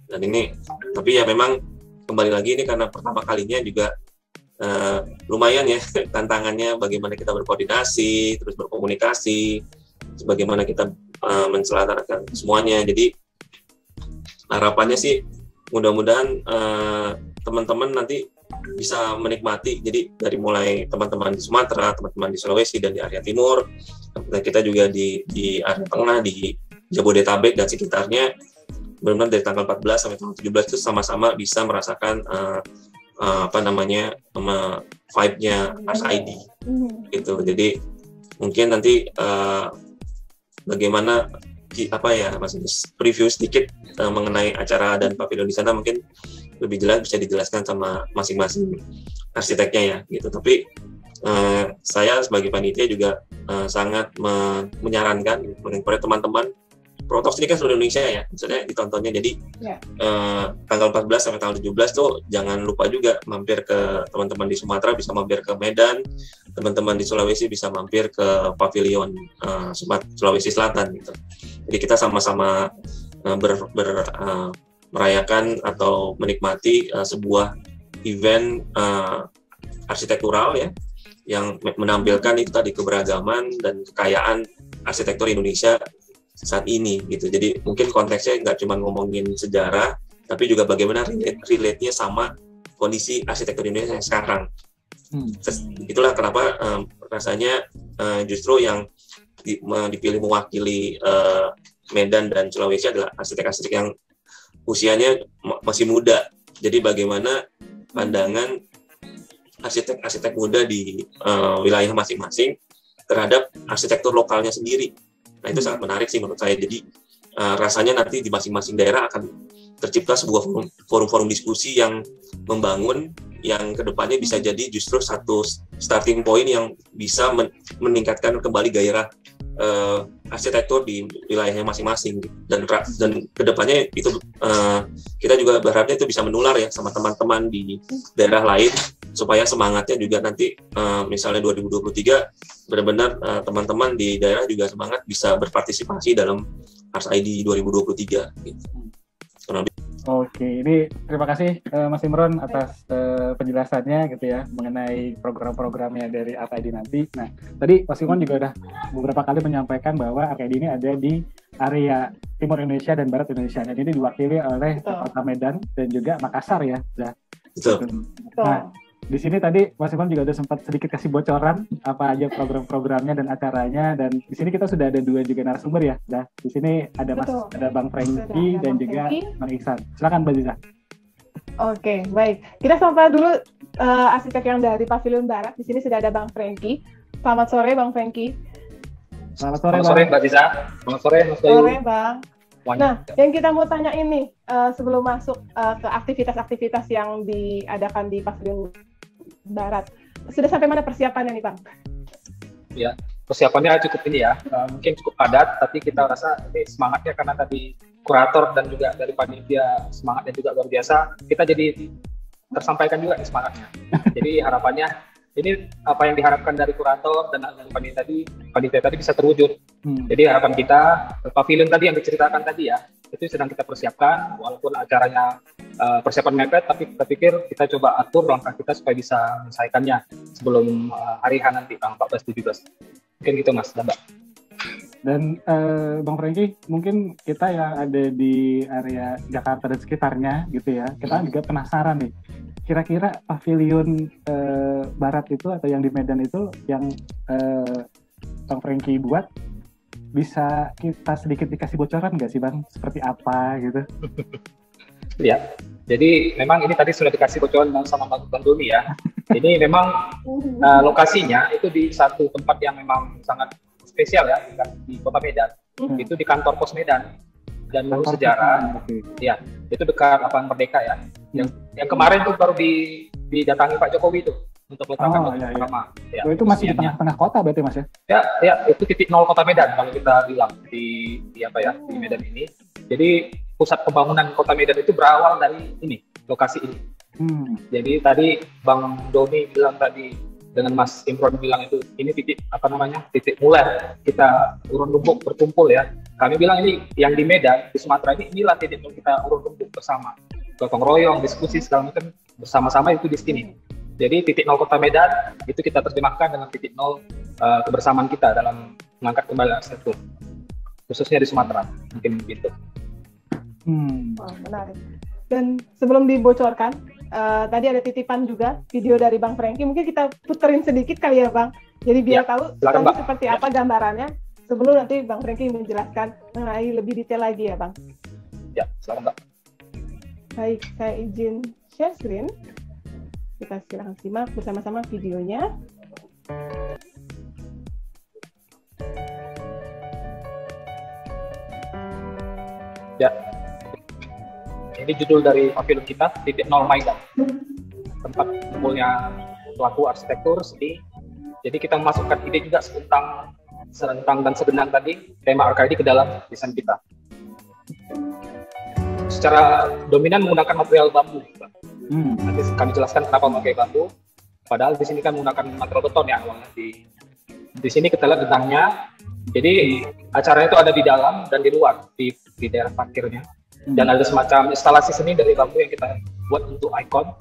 Dan ini, tapi ya memang kembali lagi ini karena pertama kalinya juga lumayan ya tantangannya, bagaimana kita berkoordinasi, terus berkomunikasi, bagaimana kita menselenggarakan semuanya. Jadi harapannya sih mudah-mudahan teman-teman nanti bisa menikmati. Jadi dari mulai teman-teman di Sumatera, teman-teman di Sulawesi dan di area timur, dan kita juga di area tengah, di Jabodetabek dan sekitarnya, benar-benar dari tanggal 14 sampai tanggal 17 itu sama-sama bisa merasakan vibe-nya Ars ID gitu. Jadi mungkin nanti bagaimana maksudnya preview sedikit mengenai acara dan pavilion di sana, mungkin lebih jelas bisa dijelaskan sama masing-masing arsiteknya ya gitu. Tapi saya sebagai panitia juga sangat menyarankan mengenai teman-teman Protox ini kan seluruh Indonesia ya, misalnya ditontonnya. Jadi tanggal 14 sampai tanggal 17 tuh jangan lupa juga mampir ke teman-teman di Sumatera, bisa mampir ke Medan, teman-teman di Sulawesi bisa mampir ke pavilion Sulawesi Selatan gitu. Jadi kita sama-sama merayakan atau menikmati sebuah event arsitektural ya, yang menampilkan itu tadi keberagaman dan kekayaan arsitektur Indonesia saat ini gitu. Jadi mungkin konteksnya nggak cuma ngomongin sejarah, tapi juga bagaimana relate-nya sama kondisi arsitektur Indonesia yang sekarang. Itulah kenapa rasanya justru yang dipilih mewakili Medan dan Sulawesi adalah arsitek-arsitek yang usianya masih muda. Jadi bagaimana pandangan arsitek-arsitek muda di wilayah masing-masing terhadap arsitektur lokalnya sendiri. Nah itu sangat menarik sih menurut saya. Jadi rasanya nanti di masing-masing daerah akan tercipta sebuah forum-forum diskusi yang membangun, yang kedepannya bisa jadi justru satu starting point yang bisa meningkatkan kembali gairah arsitektur di wilayahnya masing-masing gitu. Dan kedepannya itu kita juga berharapnya itu bisa menular ya sama teman-teman di daerah lain supaya semangatnya juga nanti misalnya 2023 benar-benar teman-teman di daerah juga semangat bisa berpartisipasi dalam Ars ID 2023 gitu. Oke, ini terima kasih Mas Imron atas penjelasannya gitu ya mengenai program-programnya dari Ars ID nanti. Nah, tadi Mas Imron juga udah beberapa kali menyampaikan bahwa Ars ID ini ada di area Timur Indonesia dan Barat Indonesia. Dan ini diwakili oleh Kota Medan dan juga Makassar ya. Betul. Nah, di sini tadi Mas Imron juga udah sempat sedikit kasih bocoran apa aja program-programnya dan acaranya, dan di sini kita sudah ada 2 juga narasumber ya. Nah, di sini ada ada Bang Franky dan juga Bang Iksan. Silakan Mbak Ziza. Oke, baik. Kita sapa dulu arsitek yang dari Pavilion Barat. Di sini sudah ada Bang Franky. Selamat sore Bang Franky. Selamat sore, Selamat sore Mbak Ziza. Selamat sore Mas Bayu. Sore Bang. Nah, yang kita mau tanya ini sebelum masuk ke aktivitas-aktivitas yang diadakan di Pavilion Barat, sudah sampai mana persiapannya nih Bang? Ya, persiapannya cukup ini ya, mungkin cukup padat, tapi kita rasa ini semangatnya karena tadi kurator dan juga dari panitia semangatnya juga luar biasa, kita jadi tersampaikan juga semangatnya. Jadi harapannya ini apa yang diharapkan dari kurator dan dari panitia tadi bisa terwujud. Jadi harapan kita, pavilion tadi yang diceritakan tadi ya, itu sedang kita persiapkan, walaupun acaranya persiapan mepet, tapi kita pikir kita coba atur langkah kita supaya bisa menyelesaikannya sebelum hari H nanti, tanggal 14-17. Mungkin gitu Mas, Mbak. Dan Bang Franky, mungkin kita yang ada di area Jakarta dan sekitarnya gitu ya, kita juga penasaran nih, kira-kira pavilion Barat itu atau yang di Medan itu yang Bang Franky buat, bisa kita sedikit dikasih bocoran nggak sih Bang? Seperti apa gitu? Ya, jadi memang ini tadi sudah dikasih bocoran sama Bang Doni ya. Ini memang lokasinya itu di satu tempat yang memang sangat spesial ya, di Kota Medan. Itu di kantor Pos Medan dan Mall Sejarah. Ya, itu dekat Lapangan Merdeka ya. Yang kemarin tuh baru didatangi Pak Jokowi itu untuk letakkan pertama. Ya, itu masih di tengah-tengah kota berarti Mas ya? Ya, itu titik nol Kota Medan kalau kita bilang di Medan ini. Jadi pusat pembangunan Kota Medan itu berawal dari ini, lokasi ini. Jadi tadi Bang Doni bilang tadi dengan Mas Imron bilang itu ini titik titik mulai kita urun lumbuk berkumpul ya. Kami bilang ini yang di Medan, di Sumatera inilah titik kita urun lumbuk bersama, gotong royong, diskusi segala macam bersama-sama itu di sini. Jadi titik nol Kota Medan itu kita terjemahkan dengan titik nol kebersamaan kita dalam mengangkat kembali arsitektur, khususnya di Sumatera, mungkin begitu. Menarik. Dan sebelum dibocorkan, tadi ada titipan juga video dari Bang Franky, mungkin kita puterin sedikit kali ya Bang, jadi biar tahu seperti apa gambarannya, sebelum nanti Bang Franky menjelaskan mengenai lebih detail lagi ya Bang. Ya, silakan Mbak. Baik, saya izin share screen, kita silahkan simak bersama-sama videonya. Ya, ini judul dari pavilion kita, titik nol Maidan, tempat kumpulnya pelaku arsitektur, seni. Jadi kita memasukkan ide juga serentang dan sebenang tadi tema Arkaidi ke dalam desain kita. Secara dominan menggunakan material bambu. Nanti kami jelaskan kenapa memakai bambu. Padahal di sini kan menggunakan material beton ya awalnya. Di sini kita lihat bentangnya. Jadi acaranya itu ada di dalam dan di luar di daerah parkirnya. Dan ada semacam instalasi seni dari bambu yang kita buat untuk ikon,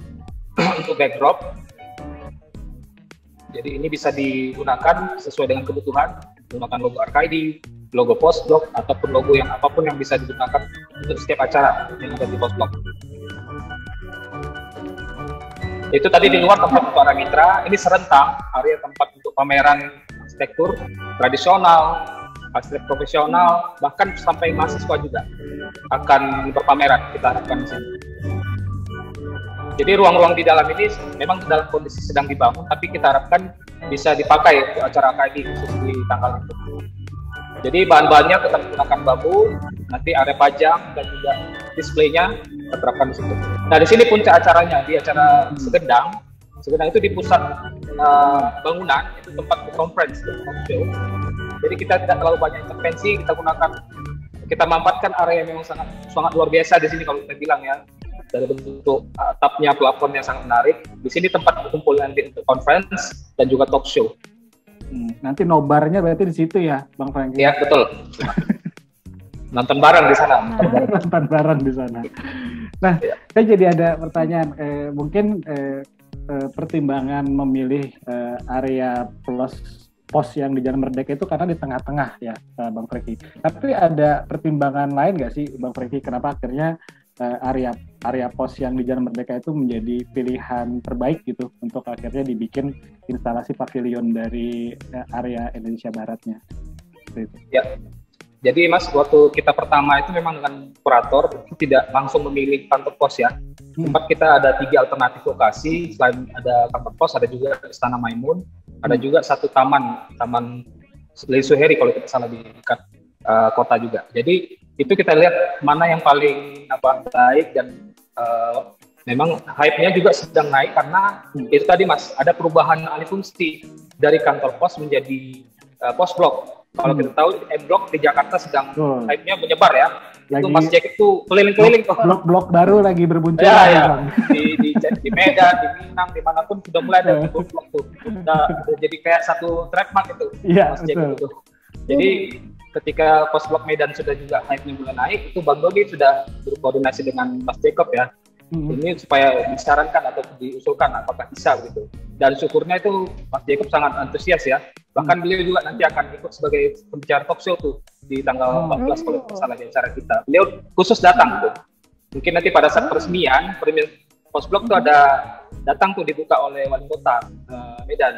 untuk backdrop. Jadi ini bisa digunakan sesuai dengan kebutuhan, menggunakan logo Arkaidi, logo Postblok, ataupun logo yang apapun yang bisa digunakan untuk setiap acara yang ada di Postblok. Itu tadi di luar tempat para mitra, ini serentang area tempat untuk pameran arsitektur tradisional, arsitek profesional, bahkan sampai mahasiswa juga akan berpameran, kita harapkan di sini. Jadi ruang-ruang di dalam ini memang dalam kondisi sedang dibangun, tapi kita harapkan bisa dipakai untuk acara KID khusus di tanggal itu. Jadi bahan-bahannya tetap menggunakan bambu, nanti area pajang dan juga displaynya terterapkan di situ. Nah di sini puncak acaranya, di acara Segedang itu di pusat bangunan, itu tempat conference. Jadi kita tidak terlalu banyak intervensi, kita manfaatkan area yang memang sangat luar biasa di sini kalau kita bilang ya. Dari bentuk atapnya, plafonnya sangat menarik. Di sini tempat berkumpul nanti untuk conference dan juga talk show. Nanti nobarnya berarti di situ ya, Bang Franky? Iya, betul. Nonton bareng di sana. Nonton bareng di sana. Nah, saya jadi ada pertanyaan. Mungkin pertimbangan memilih area pos yang di Jalan Merdeka itu karena di tengah-tengah ya, Bang Franky. Tapi ada pertimbangan lain nggak sih, Bang Franky? Kenapa akhirnya area pos yang di Jalan Merdeka itu menjadi pilihan terbaik gitu untuk akhirnya dibikin instalasi pavilion dari area Indonesia Baratnya? Gitu. Ya, jadi Mas, waktu kita pertama itu memang dengan kurator tidak langsung memilih kantor pos ya. Tempat kita ada 3 alternatif lokasi, selain ada kantor pos, ada juga Istana Maimun, ada juga satu taman Leisuheri kalau tidak salah di dekat kota juga. Jadi itu kita lihat mana yang paling baik dan memang hype-nya juga sedang naik karena itu tadi Mas, ada perubahan alih fungsi dari kantor pos menjadi pos blok. Kalau kita tahu M-Block di Jakarta sedang hype-nya menyebar ya. Itu Mas Jack itu keliling-keliling tuh. Blok-blok baru lagi bermunculan. Ya. Di Medan, di Minang, dimanapun sudah mulai ada blok-blok tuh. Udah jadi kayak satu trademark itu. Iya, Mas Jack itu. Jadi ketika pos blok Medan sudah juga hype-nya mulai naik, itu Bang Doni sudah berkoordinasi dengan Mas Jacob ya. Ini supaya disarankan atau diusulkan apakah bisa gitu. Dan syukurnya itu Mas Jacob sangat antusias ya. Bahkan beliau juga nanti akan ikut sebagai pembicara talk show tuh di tanggal 14 kalau tidak salah di acara kita. Beliau khusus datang tuh. Mungkin nanti pada saat peresmian pos blok tuh ada datang tuh dibuka oleh wali kota Medan.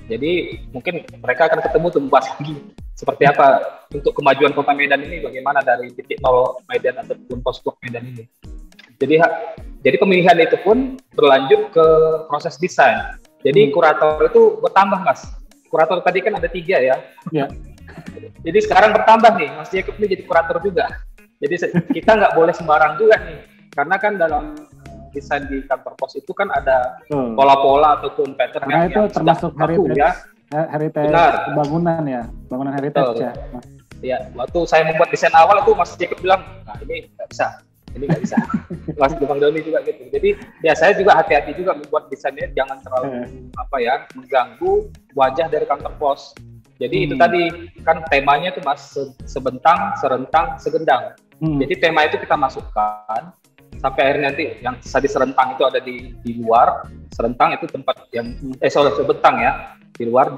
Jadi mungkin mereka akan ketemu tuh membahas lagi seperti apa untuk kemajuan kota Medan ini, bagaimana dari titik nol Medan ataupun pos blok Medan ini. Jadi pemilihan itu pun berlanjut ke proses desain. Jadi kurator itu bertambah Mas. Kurator tadi kan ada 3 ya. Ya. Jadi sekarang bertambah nih, Mas Jacob ini jadi kurator juga. Jadi kita nggak boleh sembarang juga nih, karena kan dalam desain di kantor pos itu kan ada pola-pola ataupun pattern yang itu termasuk heritage bangunan ya, bangunan heritage ya. Iya, waktu saya membuat desain awal itu Mas Jacob bilang, nah ini nggak bisa. Ini nggak bisa. Mas Bang Doni juga gitu. Jadi ya saya juga hati-hati juga membuat desainnya jangan terlalu mengganggu wajah dari kantor pos. Jadi itu tadi kan temanya tuh Mas sebentang, serentang, segendang. Jadi tema itu kita masukkan sampai akhirnya nanti yang tadi serentang itu ada di luar, serentang itu tempat yang sebentang ya di luar,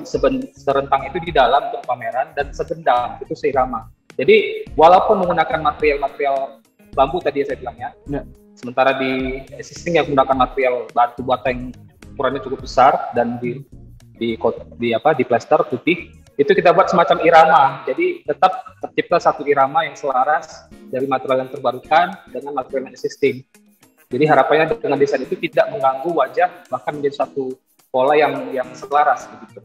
serentang itu di dalam untuk pameran dan segendang itu seirama. Jadi walaupun menggunakan material bambu tadi saya bilang ya. Sementara di existing yang menggunakan material batu bata yang ukurannya cukup besar dan di plester putih, itu kita buat semacam irama. Jadi tetap tercipta satu irama yang selaras dari material yang terbarukan dengan material yang existing. Jadi harapannya dengan desain itu tidak mengganggu wajah, bahkan menjadi satu pola yang selaras begitu.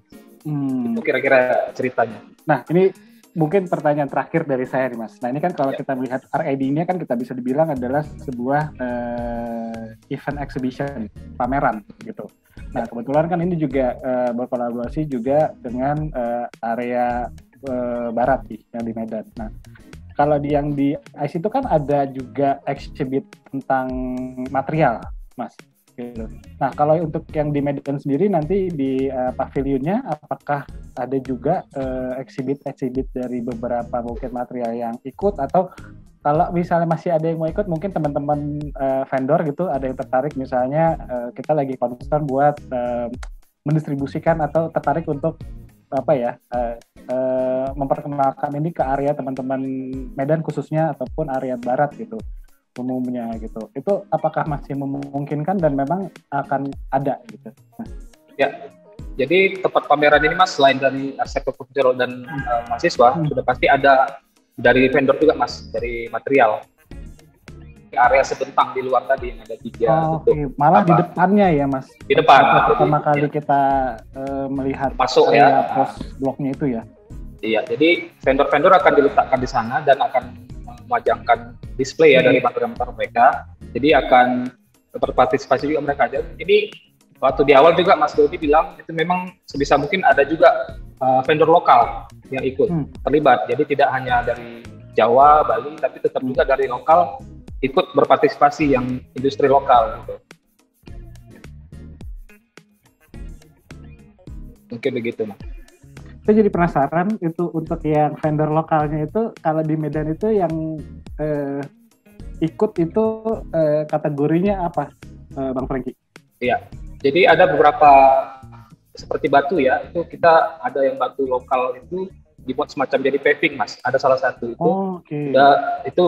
Itu kira-kira ceritanya. Nah, ini mungkin pertanyaan terakhir dari saya nih Mas. Nah ini kan kalau kita melihat RID ini kan kita bisa dibilang adalah sebuah event exhibition, pameran gitu. Nah kebetulan kan ini juga berkolaborasi juga dengan area barat yang di Medan. Nah kalau yang di IC itu kan ada juga exhibit tentang material Mas. Gitu. Nah kalau untuk yang di Medan sendiri nanti di pavilionnya apakah ada juga exhibit dari beberapa mungkin material yang ikut, atau kalau misalnya masih ada yang mau ikut mungkin teman-teman vendor gitu ada yang tertarik misalnya kita lagi concern buat mendistribusikan atau tertarik untuk memperkenalkan ini ke area teman-teman Medan khususnya ataupun area barat gitu umumnya gitu, itu apakah masih memungkinkan dan memang akan ada gitu? Ya, jadi tempat pameran ini Mas selain dari arsitek profesional dan mahasiswa sudah pasti ada dari vendor juga Mas, dari material. Area sebentang di luar tadi yang ada 3 malah di depannya ya Mas? Di depan. Pertama kali kita melihat masuk ya pos bloknya itu ya? Iya, jadi vendor-vendor akan diletakkan di sana dan akan memajangkan display ya dari material-material mereka. Jadi akan berpartisipasi juga mereka. Jadi waktu di awal juga Mas Dodi bilang itu memang sebisa mungkin ada juga vendor lokal yang ikut terlibat. Jadi tidak hanya dari Jawa, Bali, tapi tetap juga dari lokal ikut berpartisipasi yang industri lokal gitu. Mungkin begitu, Mas. Saya jadi penasaran itu untuk yang vendor lokalnya itu kalau di Medan itu yang ikut itu kategorinya apa, Bang Franky? Iya, jadi ada beberapa seperti batu ya, itu kita ada yang batu lokal itu dibuat semacam jadi paving, Mas. Ada salah satu itu, itu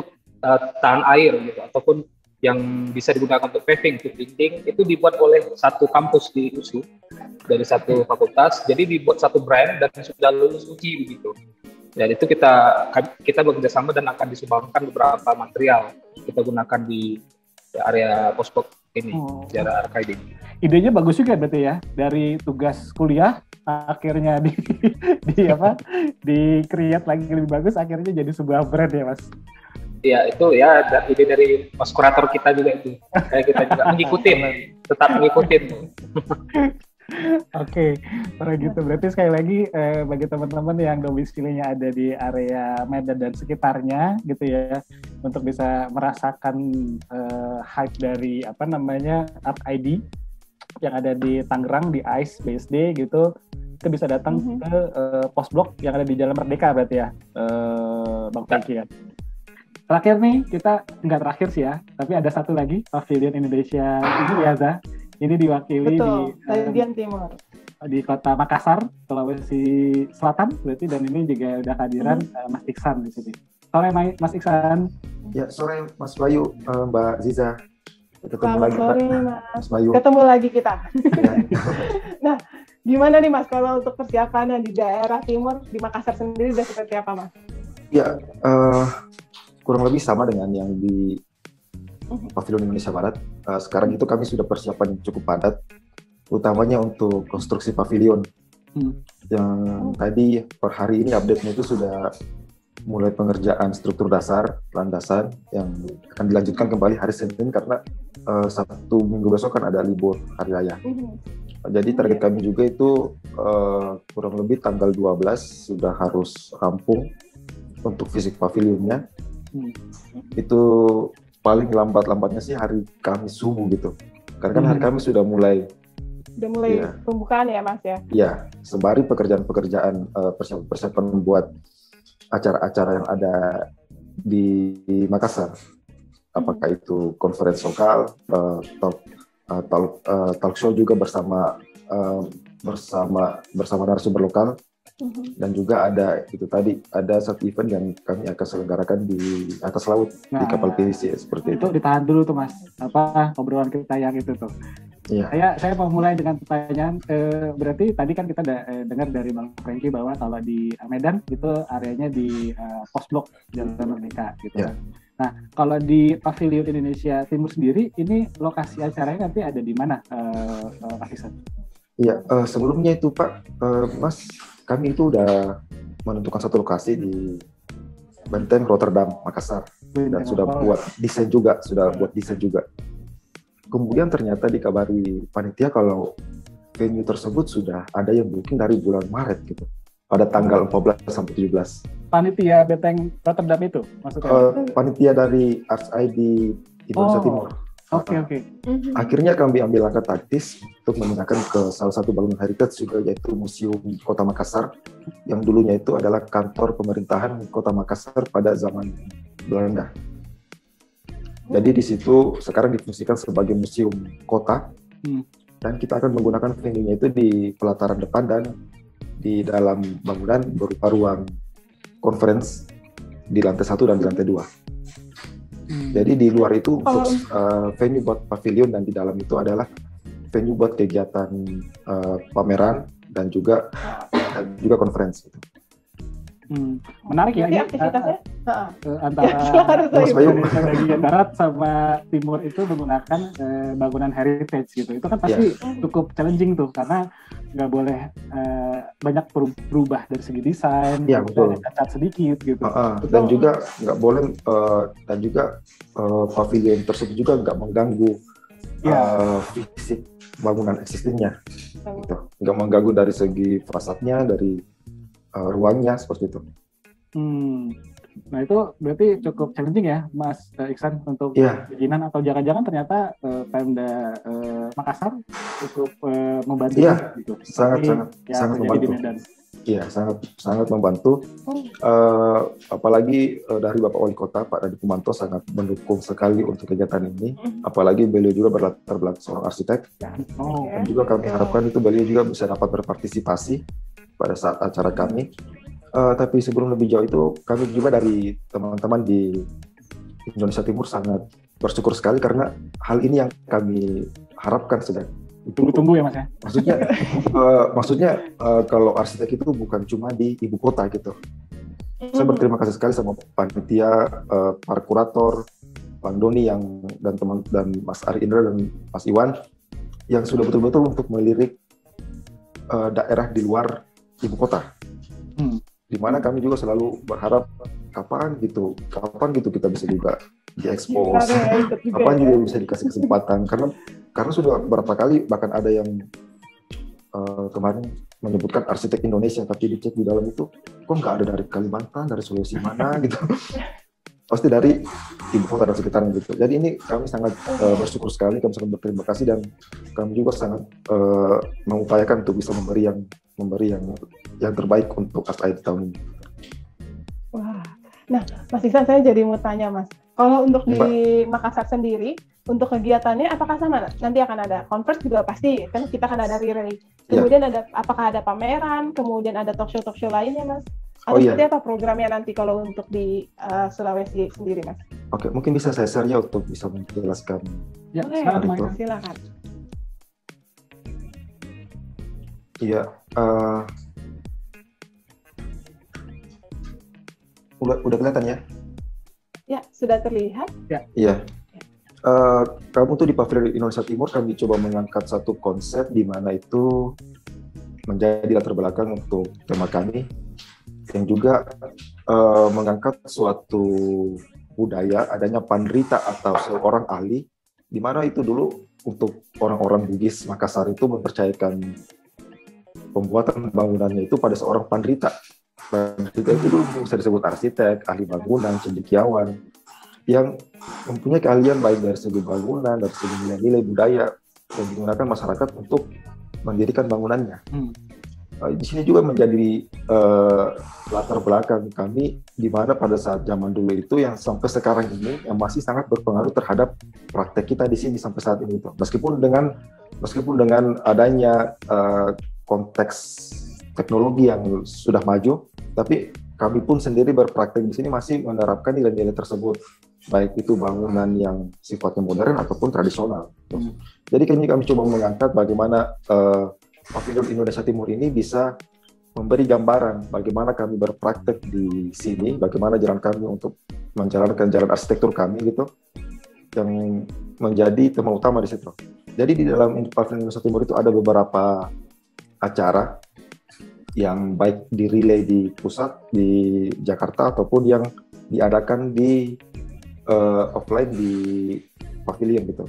tahan air gitu, ataupun yang bisa digunakan untuk paving, untuk dinding, itu dibuat oleh satu kampus di USU, dari satu fakultas, jadi dibuat satu brand dan sudah lulus uji begitu. Dan itu kita bekerjasama dan akan disumbangkan beberapa material kita gunakan di area pospok ini, di area archiving. Idenya bagus juga berarti ya, dari tugas kuliah akhirnya di create lagi lebih bagus, akhirnya jadi sebuah brand ya, Mas. Iya, itu ya ide dari mas kurator kita juga itu. Kayak kita juga tetap mengikutin. Oke, gitu. Berarti sekali lagi bagi teman-teman yang domisilinya ada di area Medan dan sekitarnya gitu ya, untuk bisa merasakan hype dari Art ID yang ada di Tangerang di ICE BSD gitu, itu bisa datang ke pos blok yang ada di Jalan Merdeka berarti ya, Bang Franky ya. Terakhir nih, kita nggak terakhir sih ya, tapi ada satu lagi Pavilion Indonesia ini ya, Za. Ini diwakili di Kota Makassar, Sulawesi Selatan berarti, dan ini juga udah kehadiran Mas Iksan di sini. Sore Mas Iksan. Ya, sore Mas Bayu, Mbak Ziza. Ketemu lagi, sore, Mas Bayu. Ketemu lagi kita. Ya. Nah, gimana nih Mas kalau untuk persiapannya di daerah timur, di Makassar sendiri udah seperti apa, Mas? Ya, kurang lebih sama dengan yang di Pavilion Indonesia Barat. Sekarang itu kami sudah persiapan yang cukup padat, utamanya untuk konstruksi pavilion. Yang tadi per hari ini update-nya itu sudah mulai pengerjaan struktur dasar, landasan yang akan dilanjutkan kembali hari Senin karena Sabtu minggu besok kan ada libur hari raya. Jadi target kami juga itu kurang lebih tanggal 12 sudah harus rampung untuk fisik pavilionnya. Itu paling lambatnya sih hari Kamis subuh gitu. Karena kan hari Kamis sudah mulai ya, pembukaan ya, Mas ya? Iya, sembari pekerjaan persiapan buat acara-acara yang ada di Makassar. Apakah itu conference lokal, talk show juga bersama narasumber lokal. Dan juga ada itu tadi ada satu event yang kami akan selenggarakan di atas laut di kapal PVC seperti itu. Ditahan dulu tuh Mas, obrolan kita yang itu tuh. Iya. Saya mau mulai dengan pertanyaan. Berarti tadi kan kita dengar dari Bang Franky bahwa kalau di Medan itu areanya di pos blok Jalan Merdeka gitu. Ya. Nah, kalau di Pavilion Indonesia Timur sendiri, ini lokasi acaranya nanti ada di mana, Pak Iksan? Iya, sebelumnya itu Pak, Mas, kami itu udah menentukan satu lokasi di Benteng Rotterdam, Makassar, dan sudah buat desain juga, Kemudian ternyata dikabari panitia kalau venue tersebut sudah ada yang booking dari bulan Maret gitu, pada tanggal 14 sampai 17. Panitia Benteng Rotterdam itu maksudnya? Panitia dari Art ID Indonesia Timur. Oke. Akhirnya kami ambil langkah taktis untuk memindahkan ke salah satu bangunan heritage juga, yaitu Museum Kota Makassar, yang dulunya itu adalah kantor pemerintahan Kota Makassar pada zaman Belanda. Jadi di situ sekarang difungsikan sebagai museum kota, dan kita akan menggunakan venue-nya itu di pelataran depan dan di dalam bangunan berupa ruang conference di lantai 1 dan di lantai 2. Jadi di luar itu untuk venue buat pavilion, dan di dalam itu adalah venue buat kegiatan pameran dan juga conference. Menarik ya ini aktivitasnya antara bagian barat sama timur itu menggunakan bangunan heritage gitu. Itu kan pasti cukup challenging tuh, karena nggak boleh banyak berubah dari segi desain, betul. Cacat sedikit gitu. Dan juga nggak boleh pavilion tersebut juga nggak mengganggu fisik bangunan existingnya. Gitu. Nggak mengganggu dari segi fasadnya, dari ruangnya seperti itu. Nah itu berarti cukup challenging ya, Mas Iksan, untuk perizinan, atau jangan-jangan ternyata Pemda Makassar cukup membantu gitu. Sangat membantu. Iya, sangat membantu. Apalagi dari Bapak Wali Kota Pak Dadi Kumanto sangat mendukung sekali untuk kegiatan ini. Apalagi beliau juga berlatar belakang seorang arsitek. Dan juga kami harapkan itu beliau juga bisa dapat berpartisipasi pada saat acara kami. Tapi sebelum lebih jauh itu, kami juga dari teman-teman di Indonesia Timur sangat bersyukur sekali karena hal ini yang kami harapkan sejak tunggu-tunggu ya Mas ya. Maksudnya kalau arsitek itu bukan cuma di ibu kota gitu. Saya berterima kasih sekali sama panitia, para kurator, Bang Doni dan Mas Ari Indra dan Mas Iwan yang sudah betul-betul untuk melirik daerah di luar ibu kota. Di mana kami juga selalu berharap kapan gitu kita bisa juga diekspos, kapan juga bisa dikasih kesempatan, karena sudah beberapa kali bahkan ada yang kemarin menyebutkan arsitek Indonesia, tapi dicek di dalam itu kok nggak ada dari Kalimantan, dari Sulawesi mana gitu, pasti dari ibu kota dan sekitarnya gitu. Jadi ini kami sangat bersyukur sekali, kami sangat berterima kasih, dan kami juga sangat mengupayakan untuk bisa memberi yang terbaik untuk ASAI tahun ini. Wah, nah Mas Iksan, saya jadi mau tanya Mas, kalau untuk di Makassar sendiri, untuk kegiatannya apakah sama? Nanti akan ada conference juga pasti, kan kita akan ada relay. Kemudian apakah ada pameran, kemudian ada talk show lainnya Mas? Atau seperti apa programnya nanti kalau untuk di Sulawesi sendiri Mas? Oke, mungkin bisa saya share ya untuk bisa menjelaskan. Ya, silakan. Iya, udah kelihatan ya? Ya, sudah terlihat. Iya. Kamu tuh di Pavilion Indonesia Timur kami coba mengangkat satu konsep di mana itu menjadi latar belakang untuk tema kami, yang juga mengangkat suatu budaya adanya pandrita atau seorang ahli, di mana itu dulu untuk orang-orang Bugis Makassar itu mempercayakan pembuatan bangunannya itu pada seorang pandrita. Pandrita itu dulu bisa disebut arsitek, ahli bangunan, cendekiawan, yang mempunyai keahlian baik dari segi bangunan, dari segi nilai-nilai budaya yang digunakan masyarakat untuk mendirikan bangunannya. Di sini juga menjadi latar belakang kami, di mana pada saat zaman dulu itu yang sampai sekarang ini yang masih sangat berpengaruh terhadap praktek kita di sini sampai saat ini itu. Meskipun dengan adanya konteks teknologi yang sudah maju, tapi kami pun sendiri berpraktek di sini masih menerapkan nilai-nilai tersebut, baik itu bangunan yang sifatnya modern ataupun tradisional. Jadi kami coba mengangkat bagaimana Pavilion Indonesia Timur ini bisa memberi gambaran bagaimana kami berpraktek di sini, bagaimana jalan kami untuk menjalankan jalan arsitektur kami gitu, yang menjadi tema utama di situ. Jadi di dalam Pavilion Indonesia Timur itu ada beberapa acara yang baik di relay di pusat di Jakarta ataupun yang diadakan di offline di pavilion gitu.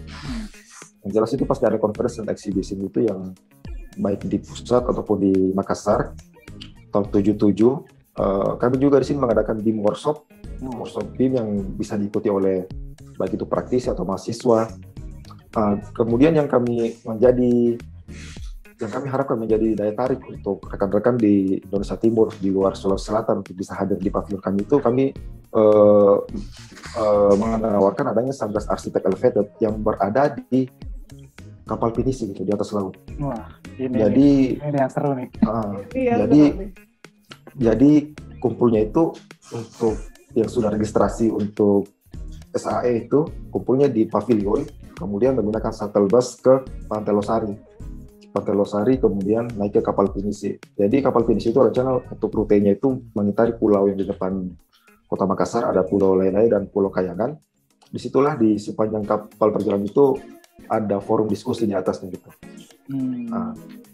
Yang jelas itu pasti ada conference dan exhibition itu yang baik di pusat ataupun di Makassar. Tahun 77 kami juga di sini mengadakan BIM workshop BIM yang bisa diikuti oleh baik itu praktisi atau mahasiswa. Kemudian yang kami harapkan menjadi daya tarik untuk rekan-rekan di Indonesia Timur, di luar Sulawesi Selatan untuk bisa hadir di pavilion kami itu, kami menawarkan adanya 11 arsitek elevated yang berada di kapal pinisi gitu, di atas laut. Wah, ini yang seru nih. Jadi kumpulnya itu untuk yang sudah registrasi untuk SAE itu kumpulnya di pavilion, kemudian menggunakan shuttle bus ke Pantai Losari, kemudian naik ke kapal pinisi. Jadi kapal pinisi itu rencana untuk rutenya itu mengitari pulau yang di depan Kota Makassar, ada Pulau Lelai dan Pulau Kayangan. Disitulah di sepanjang kapal perjalanan itu ada forum diskusi di atasnya gitu.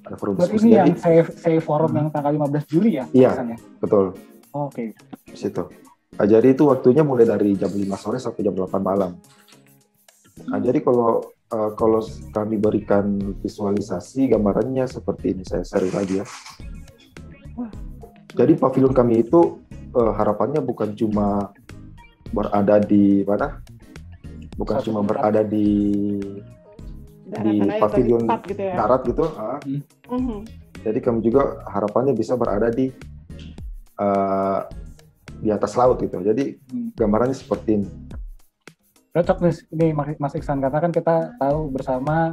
Ada forum diskusi. Ini yang saya forum yang tanggal 15 Juli ya? Iya, betul. Oke. Di situ. Jadi itu waktunya mulai dari jam 5 sore sampai jam 8 malam. Jadi kalau kami berikan visualisasi gambarannya seperti ini, saya share lagi ya. Jadi pavilion kami itu harapannya bukan cuma berada di mana, bukan cuma berada di pavilion gitu ya. darat gitu. Jadi kami juga harapannya bisa berada di atas laut gitu. Jadi gambarannya seperti ini. Cocok nih Mas Iksan, karena kan kita tahu bersama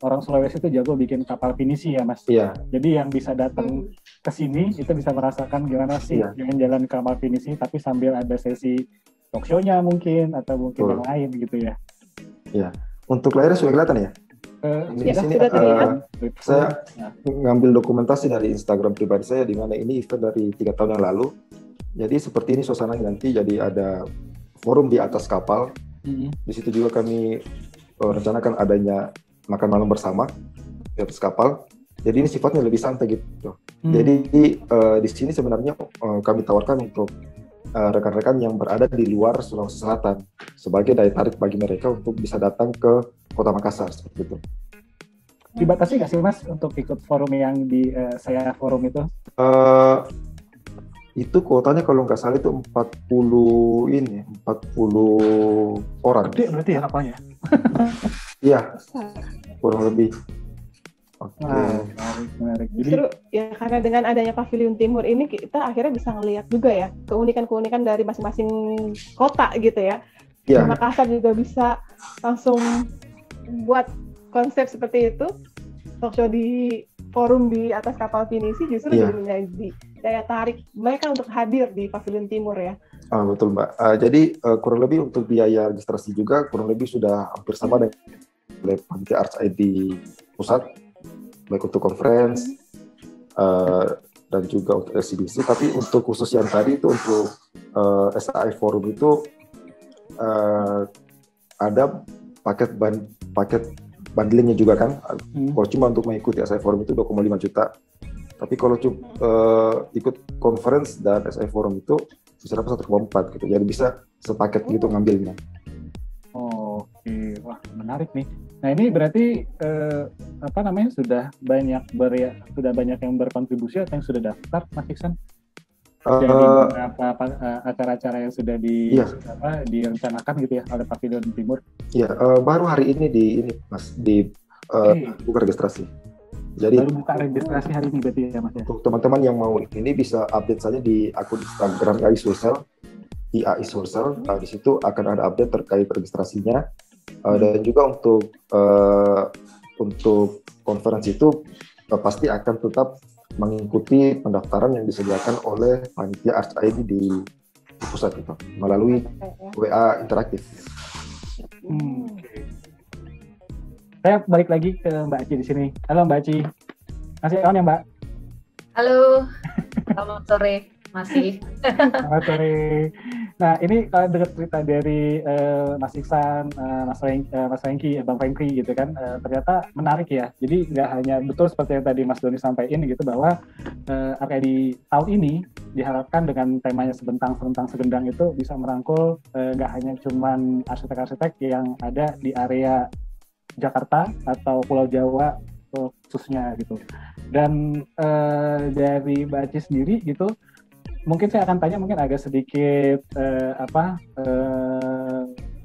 orang Sulawesi itu jago bikin kapal pinisi ya Mas. Iya. Jadi yang bisa datang ke sini itu bisa merasakan gimana sih jalan-jalan kapal pinisi, tapi sambil ada sesi talk show-nya mungkin atau mungkin yang lain gitu ya. Iya. Untuk layarnya sudah kelihatan ya? Di sini saya ngambil dokumentasi dari Instagram pribadi saya, di mana ini event dari 3 tahun yang lalu. Jadi seperti ini suasananya nanti, jadi ada forum di atas kapal. Di situ juga kami rencanakan adanya makan malam bersama di atas kapal. Jadi ini sifatnya lebih santai gitu. Jadi di sini sebenarnya kami tawarkan untuk rekan-rekan yang berada di luar Sulawesi Selatan sebagai daya tarik bagi mereka untuk bisa datang ke Kota Makassar seperti itu. Dibatasi nggak sih Mas untuk ikut forum yang di saya forum itu? Itu kuotanya kalau nggak salah itu 40 orang. Gede berarti ya kapalnya? Iya, kurang lebih. Oke. Menarik. Justru ya karena dengan adanya Pavilion Timur ini kita akhirnya bisa ngelihat juga ya keunikan-keunikan dari masing-masing kota gitu ya. Di Makassar juga bisa langsung buat konsep seperti itu. Talk show di forum di atas kapal pinisi justru jadi menjadi daya tarik mereka untuk hadir di Pavilion Timur ya. Betul Mbak. Jadi kurang lebih untuk biaya registrasi juga kurang lebih sudah hampir sama dengan panitia Arts ID pusat, baik untuk conference dan juga untuk eksibisi. Tapi untuk khusus yang tadi itu untuk SAI Forum itu ada paket bundlingnya juga kan. Kalau cuma untuk mengikuti SAI Forum itu 2,5 juta. Tapi kalau ikut conference dan SAI Forum itu bisa dapat 1,4 gitu. Jadi bisa sepaket gitu ngambilnya. Oke, wah menarik nih. Nah ini berarti sudah banyak yang berkontribusi atau yang sudah daftar, Mas Iksan? Jadi beberapa acara-acara yang sudah direncanakan gitu ya oleh Pavilion Timur? Iya, baru hari ini buka registrasi. Jadi baru buka registrasi hari ini berarti ya Mas ya? Untuk teman-teman yang mau ini bisa update saja di akun Instagram IAI Sulsel. Di situ akan ada update terkait registrasinya. Dan juga untuk konferensi itu pasti akan tetap mengikuti pendaftaran yang disediakan oleh panitia Arts ID di pusat itu melalui WA interaktif. Saya balik lagi ke Mbak Aci di sini. Halo Mbak Aci, masih on ya Mbak? Halo, selamat sore. Masih. Selamat sore. Nah ini kalau dengar cerita dari Mas Iksan, Mas Franky, Bang Franky gitu kan, ternyata menarik ya. Jadi nggak hanya betul seperti yang tadi Mas Doni sampaikan gitu bahwa di tahun ini diharapkan dengan temanya Sebentang Segendang itu bisa merangkul nggak hanya cuman arsitek-arsitek yang ada di area Jakarta atau Pulau Jawa khususnya gitu. Dan dari Mbak Aci sendiri gitu, mungkin saya akan tanya mungkin agak sedikit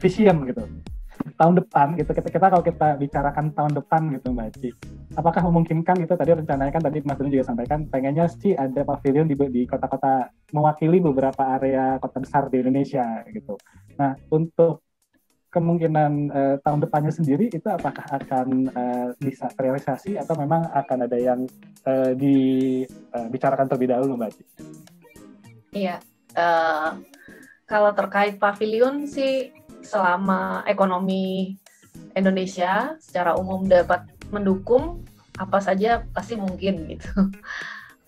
vision gitu. Tahun depan gitu, kita kalau kita bicarakan tahun depan gitu Mbak Aci, apakah memungkinkan gitu, tadi rencananya kan tadi Mas Doni juga sampaikan pengennya sih ada pavilion di kota-kota mewakili beberapa area kota besar di Indonesia gitu. Nah untuk kemungkinan tahun depannya sendiri itu apakah akan bisa terrealisasi atau memang akan ada yang dibicarakan terlebih dahulu Mbak Aci? Iya, kalau terkait pavilion sih selama ekonomi Indonesia secara umum dapat mendukung apa saja pasti mungkin gitu.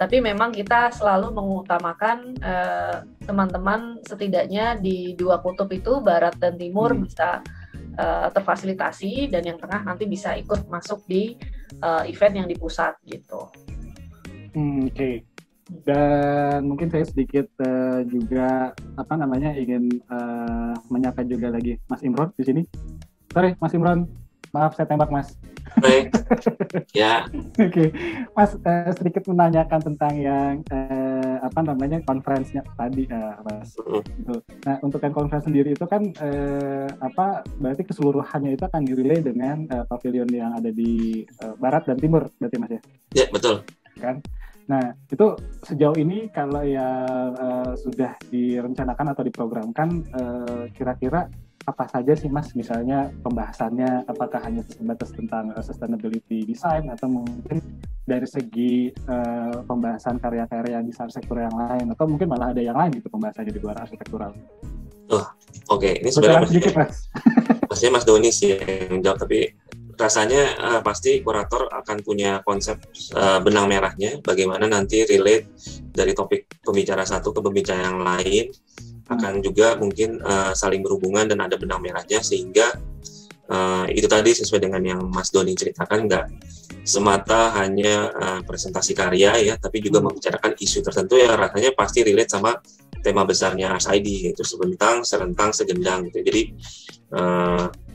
Tapi memang kita selalu mengutamakan teman-teman setidaknya di dua kutub itu barat dan timur bisa terfasilitasi dan yang tengah nanti bisa ikut masuk di event yang di pusat gitu. Oke. Dan mungkin saya sedikit juga ingin menyapa juga lagi Mas Imron di sini. Sorry Mas Imron, Maaf saya tembak Mas. Baik. Ya. Oke, Mas sedikit menanyakan tentang yang konferensinya tadi, Mas. Gitu. Nah, untuk yang konferensi sendiri itu kan berarti keseluruhannya itu akan direlay dengan pavilion yang ada di barat dan timur, berarti Mas ya? Ya, betul. Kan? Nah, itu sejauh ini kalau yang sudah direncanakan atau diprogramkan, kira-kira apa saja sih Mas, misalnya pembahasannya, apakah hanya sebatas tentang sustainability design atau mungkin dari segi pembahasan karya-karya desain sektor yang lain, atau mungkin malah ada yang lain gitu pembahasannya di luar arsitektural? Oke. Ini sebenarnya maksudnya Mas Doni sih yang jawab, tapi rasanya pasti kurator akan punya konsep benang merahnya, bagaimana nanti relate dari topik pembicara satu ke pembicara yang lain, akan juga mungkin saling berhubungan dan ada benang merahnya, sehingga itu tadi sesuai dengan yang Mas Doni ceritakan, nggak semata hanya presentasi karya ya, tapi juga membicarakan isu tertentu yang rasanya pasti relate sama tema besarnya RSID, yaitu sebentang, serentang, segendang gitu. Jadi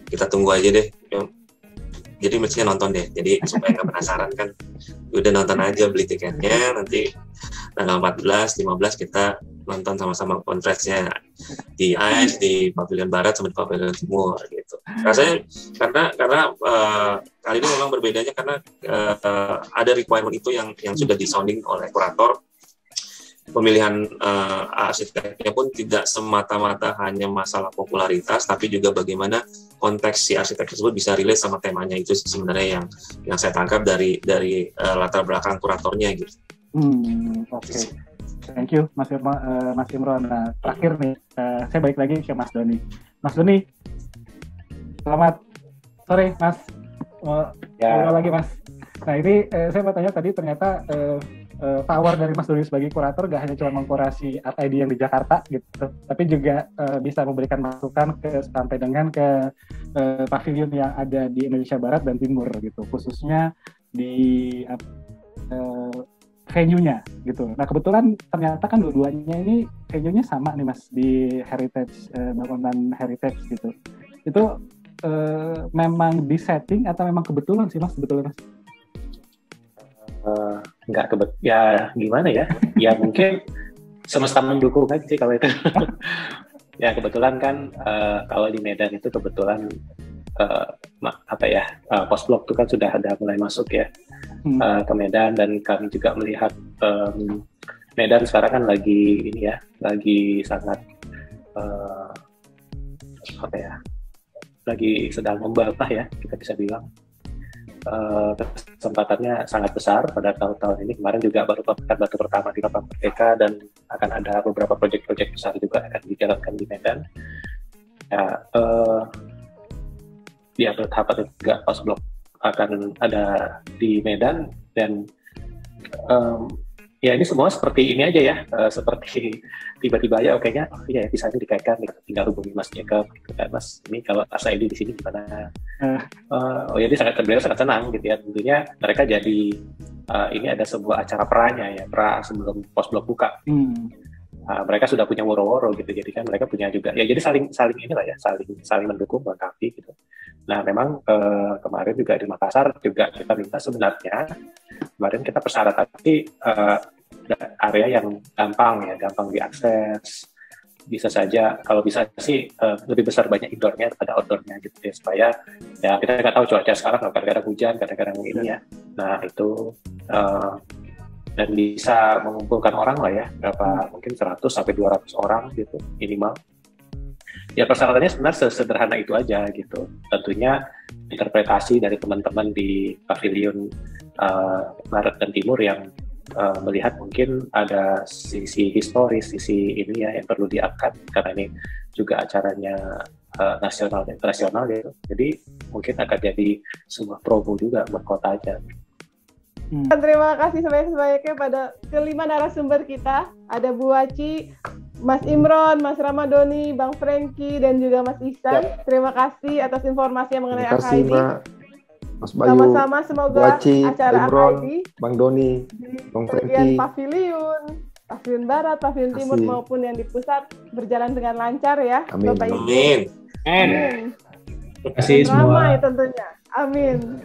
kita tunggu aja deh. Jadi mestinya nonton deh, jadi supaya nggak penasaran kan, udah nonton aja, beli tiketnya, nanti tanggal 14, 15 kita nonton sama-sama konferensinya di AIS, di Pavilion Barat sama di Pavilion Timur gitu. Rasanya karena kali ini memang berbedanya karena ada requirement itu yang sudah disounding oleh kurator. Pemilihan arsiteknya pun tidak semata-mata hanya masalah popularitas, tapi juga bagaimana konteks si arsitek tersebut bisa relate sama temanya. Itu sebenarnya yang saya tangkap dari latar belakang kuratornya gitu. Oke. Thank you Mas Imron. Nah, terakhir nih, saya balik lagi ke Mas Doni. Mas Doni, selamat sore Mas. Ngobrol lagi Mas. Nah ini saya mau tanya tadi, ternyata power dari Mas Doni sebagai kurator gak hanya cuma mengkurasi RID yang di Jakarta gitu, tapi juga bisa memberikan masukan sampai dengan ke pavilion yang ada di Indonesia Barat dan Timur gitu, khususnya di venue-nya gitu. Nah kebetulan ternyata kan dua-duanya ini venue-nya sama nih Mas, di heritage, bangunan heritage gitu. Itu memang di setting atau memang kebetulan sih Mas, sebetulnya Mas? Nggak ya gimana ya, ya mungkin semesta mendukung aja sih kalau itu. Ya kebetulan kan kalau di Medan itu kebetulan post blok itu kan sudah ada mulai masuk ya ke Medan, dan kami juga melihat Medan sekarang kan lagi sangat lagi sedang membabah ya, kita bisa bilang. Kesempatannya sangat besar pada tahun-tahun ini. Kemarin juga baru pembukaan batu pertama di Lapangan Merdeka, dan akan ada beberapa proyek-proyek besar juga akan dijalankan di Medan. Ya, bertahap juga post blok akan ada di Medan, dan ya ini semua seperti ini aja ya, seperti tiba-tiba ya kayaknya ya bisa dikaitkan, tinggal hubungi Mas Jacob gitu kan, Mas ini kalau RSID di sini gimana? Ya dia beliau sangat senang gitu ya, tentunya mereka jadi ini ada sebuah acara peranya ya, sebelum post blok buka. Mereka sudah punya woro-woro gitu, jadi kan mereka punya juga ya, jadi saling inilah ya, saling mendukung, melengkapi gitu. Nah memang kemarin juga di Makassar juga kita minta sebenarnya, kemarin kita persyaratan area yang gampang diakses, bisa saja kalau bisa sih lebih besar banyak indoornya daripada outdoornya gitu ya, supaya ya kita nggak tahu cuaca sekarang, kadang-kadang hujan, kadang-kadang ini ya. Nah itu dan bisa mengumpulkan orang lah ya, mungkin 100 sampai 200 orang gitu minimal. Ya persyaratannya sebenarnya sederhana itu aja gitu. Tentunya interpretasi dari teman-teman di pavilion Barat dan Timur yang melihat mungkin ada sisi historis, sisi ini ya yang perlu diangkat, karena ini juga acaranya nasional dan internasional gitu. Jadi mungkin akan jadi sebuah promo juga buat kota aja. Terima kasih sebanyak-banyaknya pada kelima narasumber kita. Ada Bu Waci, Mas Imron, Mas Ramadoni, Bang Franky, dan juga Mas Ihsan. Terima kasih atas informasi yang mengenai RSID. Mas Bayu, sama-sama, semoga Waci, acara Imron, RSID Bang Doni, Bang Franky, Pavilion Barat, Pavilion Timur maupun yang di pusat berjalan dengan lancar ya. Amin. Bapak Ibu. Amin. Amin. Terima kasih semua. Ramai tentunya. Amin.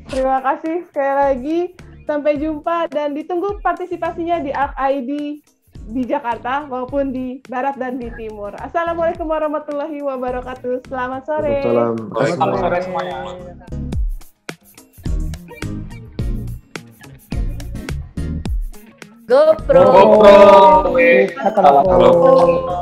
Terima kasih sekali lagi. Sampai jumpa dan ditunggu partisipasinya di ArcID di Jakarta maupun di Barat dan di Timur. Assalamualaikum warahmatullahi wabarakatuh. Selamat sore. Selamat sore semuanya. GoPro. GoPro.